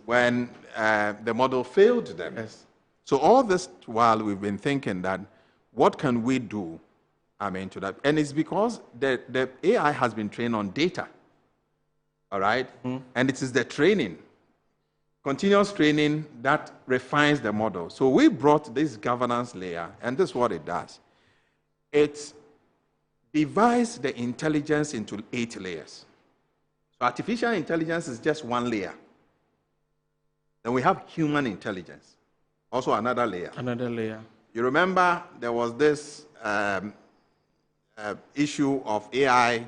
[SPEAKER 28] when the model failed them. So all this while we've been thinking that what can we do to that? And it's because the AI has been trained on data, all right? And it is the training, continuous training, that refines the model. So we brought this governance layer, and this is what it does. It divides the intelligence into 8 layers. So artificial intelligence is just one layer. Then we have human intelligence, also another layer.
[SPEAKER 1] Another layer.
[SPEAKER 28] You remember there was this issue of AI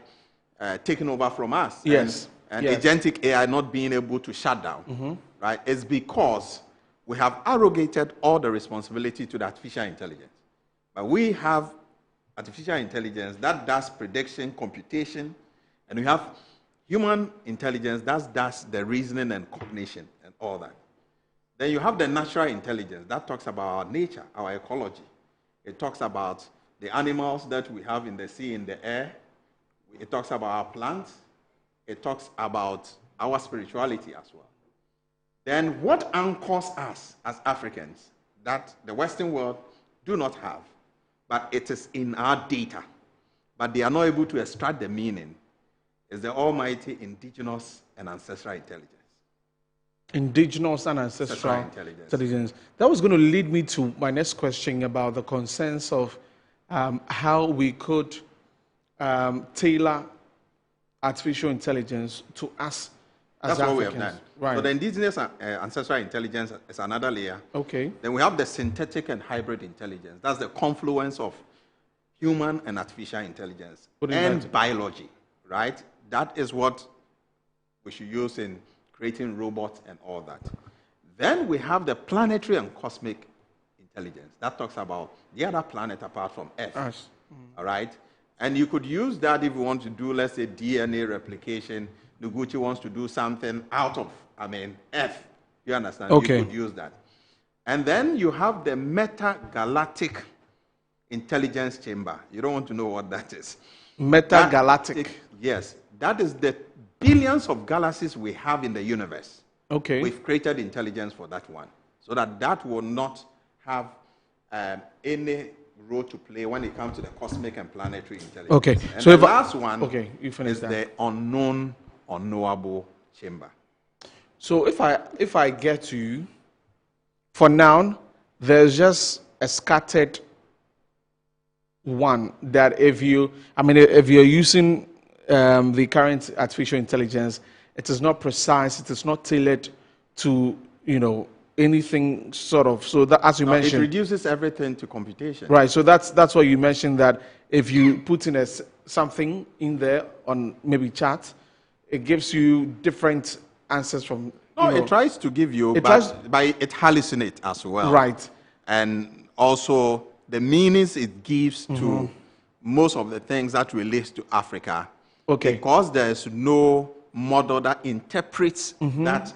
[SPEAKER 28] taking over from us.
[SPEAKER 1] Yes.
[SPEAKER 28] And agentic AI not being able to shut down, right? It's because we have arrogated all the responsibility to the artificial intelligence. But we have artificial intelligence that does prediction, computation, and we have human intelligence that does the reasoning and cognition and all that. Then you have the natural intelligence that talks about our nature, our ecology. It talks about the animals that we have in the sea, in the air. It talks about our plants. It talks about our spirituality as well. Then what anchors us as Africans that the Western world do not have, but it is in our data, but they are not able to extract the meaning, is the almighty indigenous and ancestral intelligence.
[SPEAKER 1] Indigenous and ancestral intelligence. That was going to lead me to my next question about the concerns of how we could tailor artificial intelligence to us as
[SPEAKER 28] That's
[SPEAKER 1] Africans.
[SPEAKER 28] what we have done.
[SPEAKER 1] Right.
[SPEAKER 28] So the indigenous ancestral intelligence is another layer.
[SPEAKER 1] Okay.
[SPEAKER 28] Then we have the synthetic and hybrid intelligence. That's the confluence of human and artificial intelligence and biology, right? That is what we should use in creating robots and all that. Then we have the planetary and cosmic intelligence. That talks about the other planet apart from Earth. All right? And you could use that if you want to do, let's say, DNA replication. Noguchi wants to do something out of, Earth. You understand?
[SPEAKER 1] Okay.
[SPEAKER 28] You could use that. And then you have the meta-galactic intelligence chamber. You don't want to know what that is.
[SPEAKER 1] Meta-galactic.
[SPEAKER 28] Yes. That is the billions of galaxies we have in the universe.
[SPEAKER 1] Okay.
[SPEAKER 28] We've created intelligence for that one, so that will not have any role to play when it comes to the cosmic and planetary intelligence.
[SPEAKER 1] Okay.
[SPEAKER 28] And
[SPEAKER 1] So
[SPEAKER 28] the
[SPEAKER 1] if
[SPEAKER 28] last one
[SPEAKER 1] you finish
[SPEAKER 28] is
[SPEAKER 1] that.
[SPEAKER 28] the unknown, unknowable chamber.
[SPEAKER 1] So if I get to you, for now, there's just a scattered one that if you're using the current artificial intelligence, it is not precise, it is not tailored to, anything sort of, so that, as you mentioned.
[SPEAKER 28] It reduces everything to computation.
[SPEAKER 1] Right, so that's what you mentioned, that if you put in something in there on maybe chat, it gives you different answers from.
[SPEAKER 28] No, it tries to give you, but it hallucinates as well.
[SPEAKER 1] Right.
[SPEAKER 28] And also the meanings it gives to most of the things that relates to Africa.
[SPEAKER 1] Okay.
[SPEAKER 28] Because there is no model that interprets that,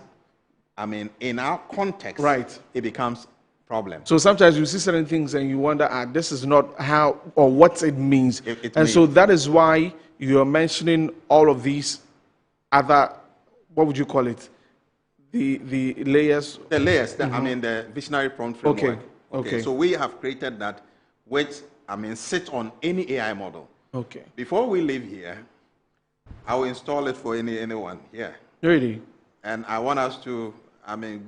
[SPEAKER 28] in our context,
[SPEAKER 1] right,
[SPEAKER 28] it becomes a problem.
[SPEAKER 1] So sometimes you see certain things and you wonder, this is not how or what it means. So that is why you are mentioning all of these other, what would you call it? The layers?
[SPEAKER 28] The layers, the visionary prompt framework.
[SPEAKER 1] Okay.
[SPEAKER 28] So we have created that, which, sit on any AI model.
[SPEAKER 1] Okay.
[SPEAKER 28] Before we leave here, I will install it for anyone here.
[SPEAKER 1] Really?
[SPEAKER 28] And I want us to,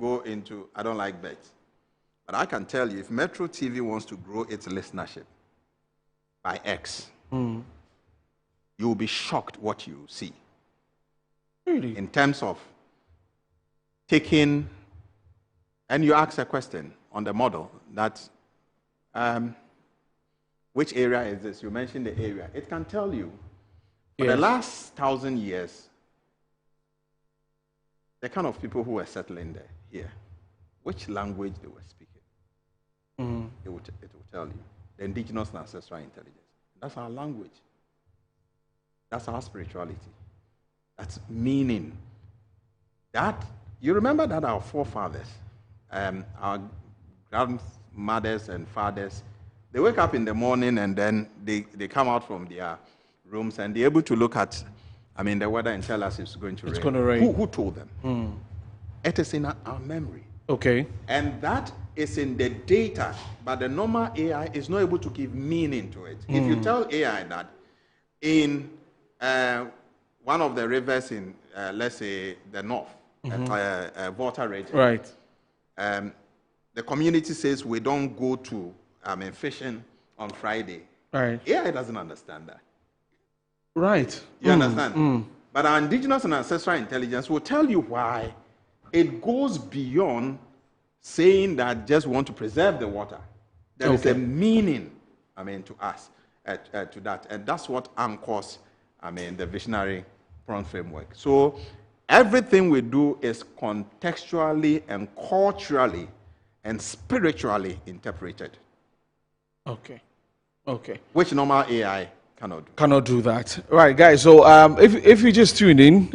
[SPEAKER 28] go into, I don't like bets. But I can tell you, if Metro TV wants to grow its listenership by X, you will be shocked what you see.
[SPEAKER 1] Really?
[SPEAKER 28] In terms of taking, and you ask a question on the model that, which area is this? You mentioned the area. It can tell you. For the last 1,000 years, the kind of people who were settling there, here, which language they were speaking, it will tell you. The indigenous and ancestral intelligence. That's our language. That's our spirituality. That's meaning. That, you remember that our forefathers, our grandmothers and fathers, they wake up in the morning and then they come out from their rooms and they're able to look at, the weather and tell us it's going to rain.
[SPEAKER 1] It's going to rain.
[SPEAKER 28] Who told them?
[SPEAKER 1] Mm.
[SPEAKER 28] It is in our memory.
[SPEAKER 1] Okay.
[SPEAKER 28] And that is in the data, but the normal AI is not able to give meaning to it. If you tell AI that in one of the rivers in, let's say, the north, Volta region,
[SPEAKER 1] right.
[SPEAKER 28] The community says we don't go to fishing on Friday.
[SPEAKER 1] Right.
[SPEAKER 28] AI doesn't understand that.
[SPEAKER 1] Right.
[SPEAKER 28] You understand? But our indigenous and ancestral intelligence will tell you why it goes beyond saying that just want to preserve the water. There is a meaning, to us, to that. And that's what anchors, the visionary prompt framework. So everything we do is contextually and culturally and spiritually interpreted.
[SPEAKER 1] Okay. Okay.
[SPEAKER 28] Which normal AI cannot do.
[SPEAKER 1] Cannot do that. Right, guys. So if you just tune in,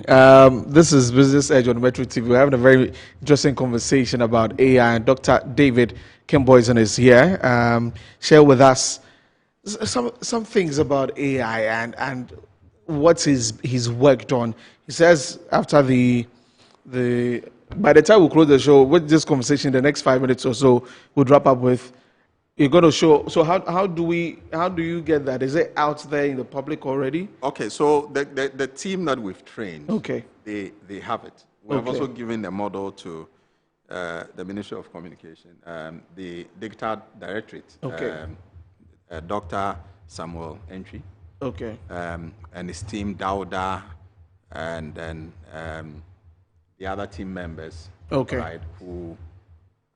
[SPEAKER 1] this is Business Edge on Metro TV. We're having a very interesting conversation about AI, and Dr. David Kimboyson is here. Share with us some things about AI and what he's worked on. He says after by the time we close the show with this conversation, the next 5 minutes or so, we'll wrap up with. You're going to show. So how do you get that? Is it out there in the public already?
[SPEAKER 28] Okay, so the team that we've trained,
[SPEAKER 1] okay,
[SPEAKER 28] they have it. We have also given the model to the Ministry of Communication, the Digital Directorate,
[SPEAKER 1] okay,
[SPEAKER 28] Dr. Samuel Entry,
[SPEAKER 1] okay,
[SPEAKER 28] and his team, Dauda, and then the other team members,
[SPEAKER 1] okay,
[SPEAKER 28] right, who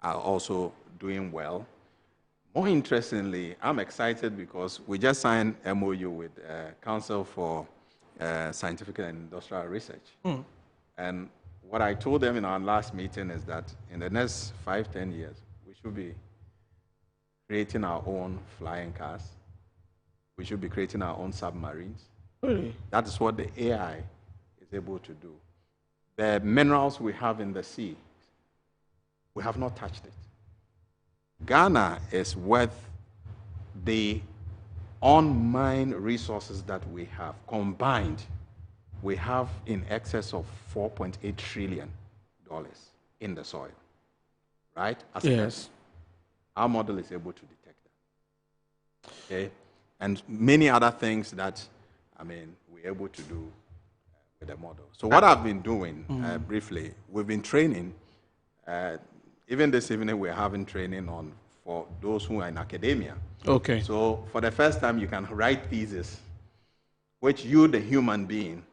[SPEAKER 28] are also doing well. More interestingly, I'm excited because we just signed MOU with Council for Scientific and Industrial Research. And what I told them in our last meeting is that in the next 5-10 years, we should be creating our own flying cars. We should be creating our own submarines.
[SPEAKER 1] Really?
[SPEAKER 28] That is what the AI is able to do. The minerals we have in the sea, we have not touched it. Ghana is worth the on-mine resources that we have combined. We have in excess of $4.8 trillion in the soil, right?
[SPEAKER 1] Yes.
[SPEAKER 28] Our model is able to detect that. Okay, and many other things that we're able to do with the model. So what I've been doing briefly, we've been training. Even this evening, we're having training for those who are in academia.
[SPEAKER 1] Okay.
[SPEAKER 28] So for the first time, you can write thesis, which you, the human being,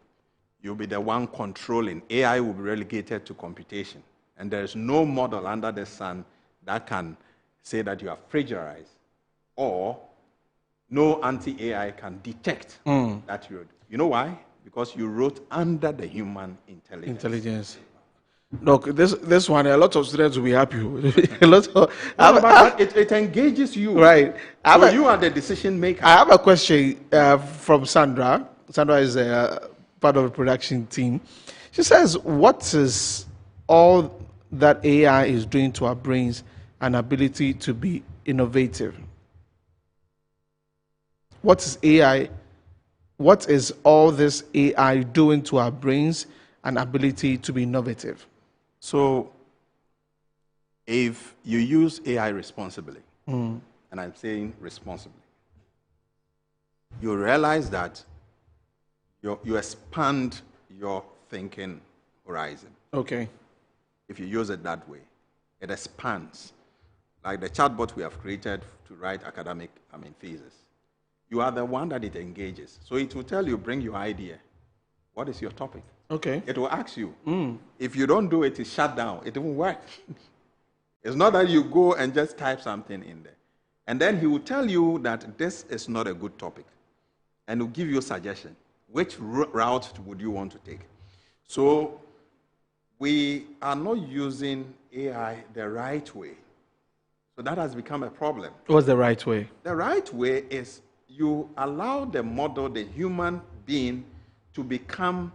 [SPEAKER 28] you'll be the one controlling. AI will be relegated to computation. And there is no model under the sun that can say that you are plagiarized, or no anti-AI can detect that you. You know why? Because you wrote under the human intelligence.
[SPEAKER 1] Look, this one, a lot of students will be happy.
[SPEAKER 28] But it engages you.
[SPEAKER 1] Right.
[SPEAKER 28] So you are the decision maker.
[SPEAKER 1] I have a question from Sandra. Sandra is part of the production team. She says, what is all that AI is doing to our brains and ability to be innovative? What is AI? What is all this AI doing to our brains and ability to be innovative?
[SPEAKER 28] So, if you use AI responsibly, and I'm saying responsibly, you realize that you expand your thinking horizon.
[SPEAKER 1] Okay.
[SPEAKER 28] If you use it that way, it expands. Like the chatbot we have created to write academic thesis. You are the one that it engages. So it will tell you, bring your idea. What is your topic?
[SPEAKER 1] Okay.
[SPEAKER 28] It will ask you. If you don't do it, it's shut down. It won't work. It's not that you go and just type something in there. And then he will tell you that this is not a good topic. And he'll give you a suggestion. Which route would you want to take? So we are not using AI the right way. So that has become a problem.
[SPEAKER 1] What's the right way?
[SPEAKER 28] The right way is you allow the model, the human being, to become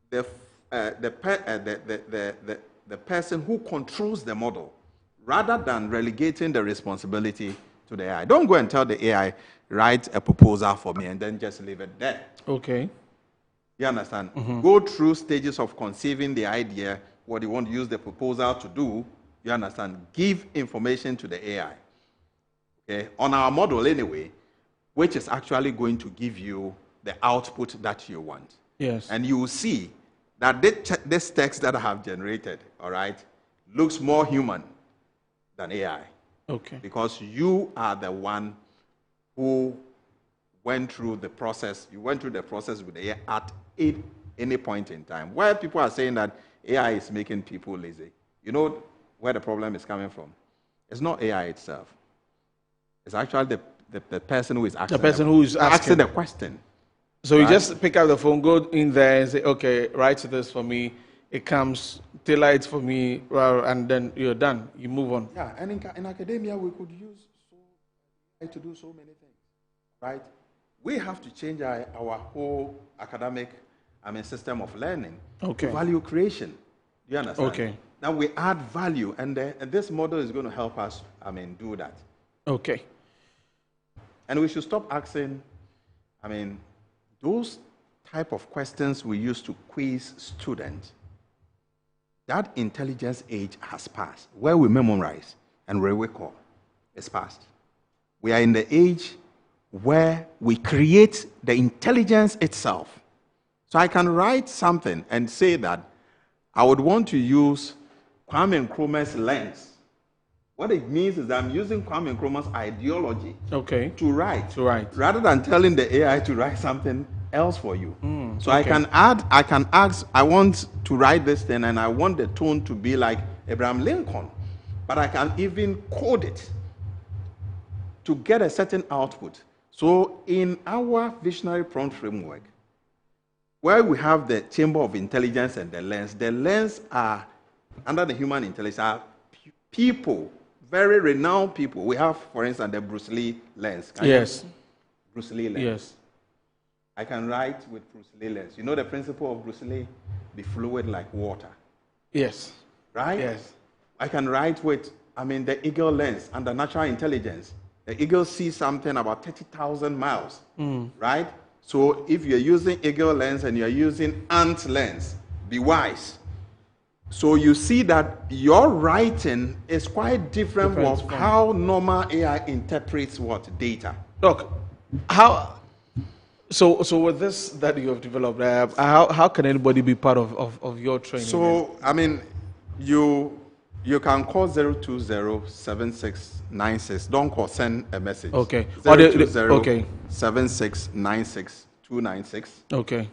[SPEAKER 28] the the person who controls the model, rather than relegating the responsibility to the AI. Don't go and tell the AI, write a proposal for me and then just leave it there.
[SPEAKER 1] Okay.
[SPEAKER 28] You understand? Go through stages of conceiving the idea, what you want to use the proposal to do. You understand? Give information to the AI. Okay? On our model anyway, which is actually going to give you the output that you want.
[SPEAKER 1] Yes.
[SPEAKER 28] And you will see that this text that I have generated, all right, looks more human than AI.
[SPEAKER 1] Okay.
[SPEAKER 28] Because you are the one who went through the process. You went through the process with AI at any point in time. Where people are saying that AI is making people lazy, you know where the problem is coming from? It's not AI itself. It's actually the person who is asking.
[SPEAKER 1] The person who is asking
[SPEAKER 28] the question.
[SPEAKER 1] So you just pick up the phone, go in there and say, okay, write this for me. It comes, tailor it for me, and then you're done. You move on.
[SPEAKER 28] Yeah, and in academia, we could use AI to do so many things, right? We have to change our whole academic system of learning to value creation. Do you understand?
[SPEAKER 1] Okay.
[SPEAKER 28] Now we add value, and this model is going to help us, do that.
[SPEAKER 1] Okay.
[SPEAKER 28] And we should stop asking, those type of questions we use to quiz students. That intelligence age has passed, where we memorize and we recall. It's past. We are in the age where we create the intelligence itself. So I can write something and say that I would want to use Kwame Nkrumah's lens. What it means is that I'm using Kwame Nkrumah's ideology to write, rather than telling the AI to write something else for you. So I can ask, I want to write this thing and I want the tone to be like Abraham Lincoln, but I can even code it to get a certain output. So in our visionary prompt framework, where we have the chamber of intelligence and the lens are under the human intelligence are people, very renowned people. We have, for instance, the Bruce Lee lens. Bruce Lee lens.
[SPEAKER 1] Yes.
[SPEAKER 28] I can write with Bruce Lee lens. You know the principle of Bruce Lee? Be fluid like water.
[SPEAKER 1] Yes.
[SPEAKER 28] Right?
[SPEAKER 1] Yes.
[SPEAKER 28] I can write with, the eagle lens under natural intelligence. The eagle sees something about 30,000 miles. Right? So if you're using eagle lens and you're using ant lens, be wise. So you see that your writing is quite different from how normal AI interprets what data.
[SPEAKER 1] Look, so with this that you have developed, how can anybody be part of your training?
[SPEAKER 28] So you can call 020-7696. Don't call, send a message.
[SPEAKER 1] Okay.
[SPEAKER 28] 020-7696-296.
[SPEAKER 1] Okay.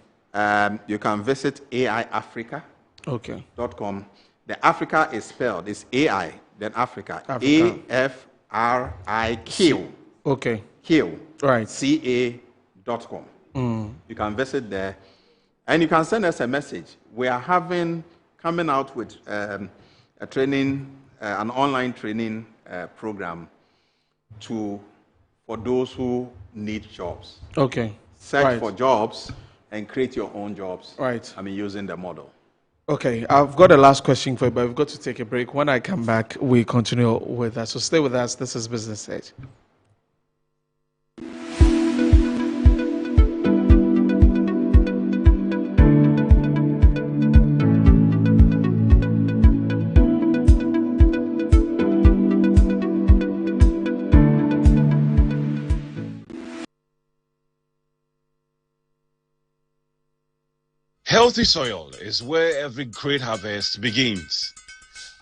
[SPEAKER 28] You can visit AIAfrica.com.
[SPEAKER 1] Okay.
[SPEAKER 28] The Africa is spelled, it's AI, then Africa. AFRIQ.
[SPEAKER 1] Okay.
[SPEAKER 28] Q.
[SPEAKER 1] Right.
[SPEAKER 28] CA.com. You can visit there. And you can send us a message. We are coming out with a training, an online training program for those who need jobs.
[SPEAKER 1] Okay.
[SPEAKER 28] Search for jobs and create your own jobs.
[SPEAKER 1] Right.
[SPEAKER 28] Using the model.
[SPEAKER 1] Okay, I've got a last question for you, but we've got to take a break. When I come back, we continue with that. So stay with us. This is Business Edge.
[SPEAKER 4] Healthy soil is where every great harvest begins.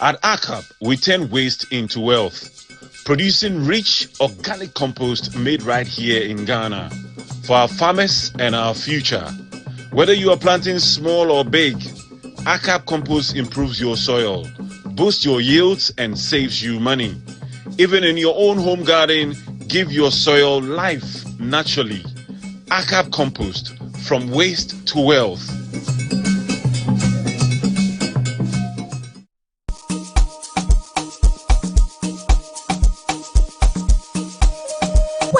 [SPEAKER 4] At ACAP, we turn waste into wealth, producing rich organic compost made right here in Ghana for our farmers and our future. Whether you are planting small or big, ACAP compost improves your soil, boosts your yields, and saves you money. Even in your own home garden, give your soil life naturally. ACAP compost, from waste to wealth.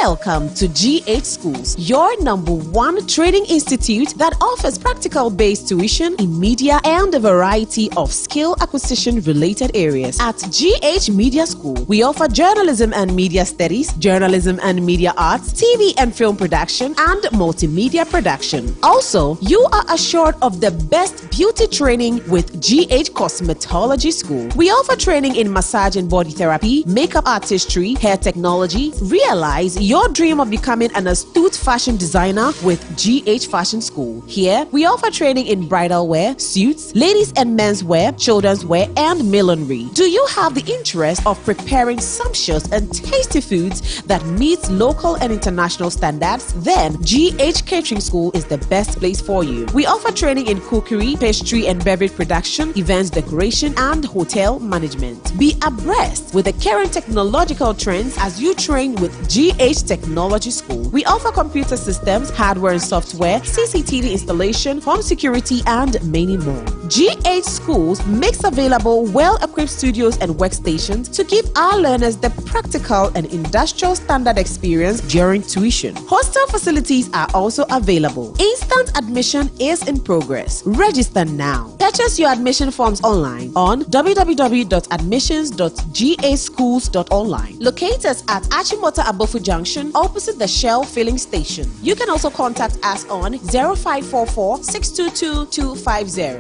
[SPEAKER 5] Welcome to GH Schools, your #1 training institute that offers practical-based tuition in media and a variety of skill acquisition-related areas. At GH Media School, we offer journalism and media studies, journalism and media arts, TV and film production, and multimedia production. Also, you are assured of the best beauty training with GH Cosmetology School. We offer training in massage and body therapy, makeup artistry, hair technology. Realize your dream of becoming an astute fashion designer with GH Fashion School. Here, we offer training in bridal wear, suits, ladies and men's wear, children's wear, and millinery. Do you have the interest of preparing sumptuous and tasty foods that meets local and international standards? Then GH Catering School is the best place for you. We offer training in cookery, pastry and beverage production, events decoration, and hotel management. Be abreast with the current technological trends as you train with GH Technology School. We offer computer systems, hardware and software, CCTV installation, home security, and many more. GH Schools makes available well-equipped studios and workstations to give our learners the practical and industrial standard experience during tuition. Hostel facilities are also available. Instant admission is in progress. Register now. Purchase your admission forms online on www.admissions.gaschools.online. Locate us at Achimota Abofu Junction, opposite the Shell filling station. You can also contact us on 0544 622 250,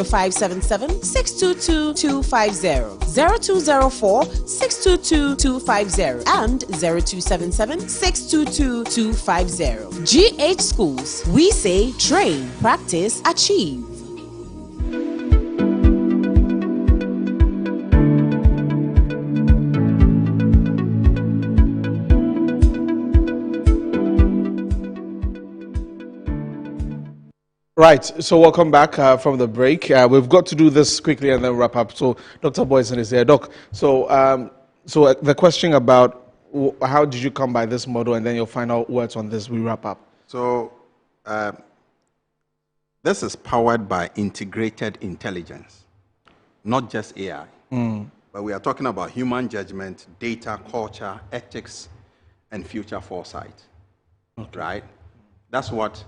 [SPEAKER 5] 0577 622 250, 0204 622 250, and 0277 622 250. GH Schools. We say train, practice, achieve.
[SPEAKER 1] Right, so welcome back from the break. We've got to do this quickly and then wrap up. So Dr. Boyson is here. Doc, so the question about how did you come by this model, and then your final words on this, we wrap up.
[SPEAKER 28] So this is powered by integrated intelligence, not just AI. But we are talking about human judgment, data, culture, ethics, and future foresight, right? That's what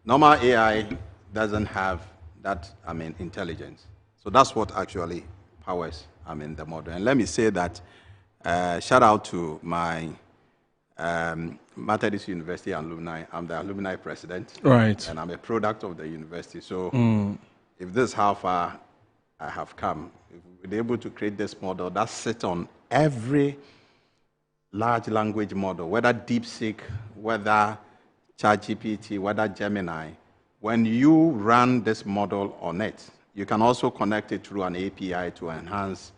[SPEAKER 28] normal AI doesn't have, that, intelligence. So that's what actually powers, the model. And let me say that, shout out to my Methodist University alumni. I'm the alumni president.
[SPEAKER 1] Right.
[SPEAKER 28] And I'm a product of the university. So if this is how far I have come, if we've been able to create this model that sits on every large language model, whether DeepSeek, whether ChatGPT, whether Gemini, when you run this model on it, you can also connect it through an API to enhance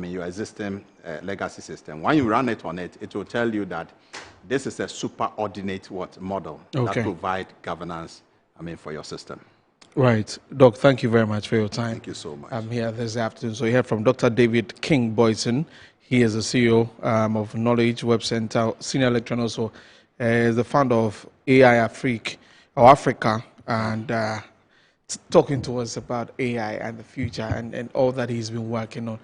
[SPEAKER 28] your existing legacy system. When you run it on it, it will tell you that this is a superordinate model that provides governance for your system.
[SPEAKER 1] Right. Doc, thank you very much for your time.
[SPEAKER 28] Thank you so much.
[SPEAKER 1] I'm here this afternoon. So we heard from Dr. David King Boyson. He is the CEO of Knowledge Web Center, senior lecturer, also is the founder of AI Africa, and talking to us about AI and the future and all that he's been working on.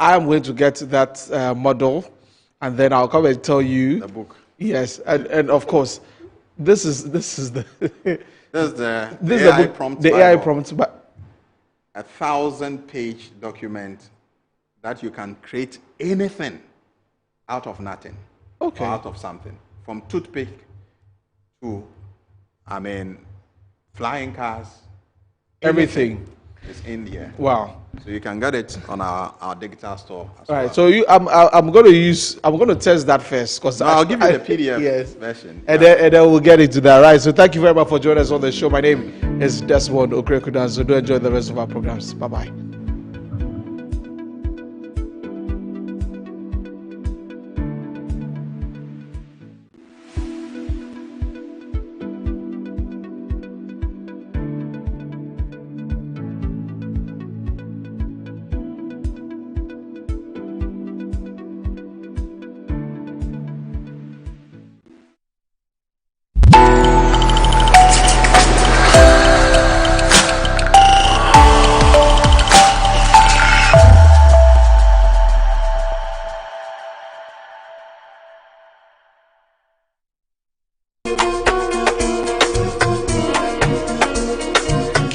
[SPEAKER 1] I'm going to get that model, and then I'll come and tell you
[SPEAKER 28] the book.
[SPEAKER 1] Yes, and of course, this is the
[SPEAKER 28] AI prompt.
[SPEAKER 1] The AI prompt, but
[SPEAKER 28] 1,000-page document that you can create anything out of nothing, or out of something, from toothpick to, flying cars.
[SPEAKER 1] Everything
[SPEAKER 28] is in here.
[SPEAKER 1] Wow!
[SPEAKER 28] So you can get it on our digital store.
[SPEAKER 1] All right. So I'm going to test that first, because
[SPEAKER 28] I'll give you the PDF version,
[SPEAKER 1] and then we'll get into that. Right. So thank you very much for joining us on the show. My name is Desmond Okrekudan. So do enjoy the rest of our programs. Bye bye.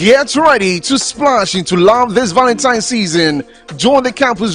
[SPEAKER 1] Get ready to splash into love this Valentine's season. Join the campus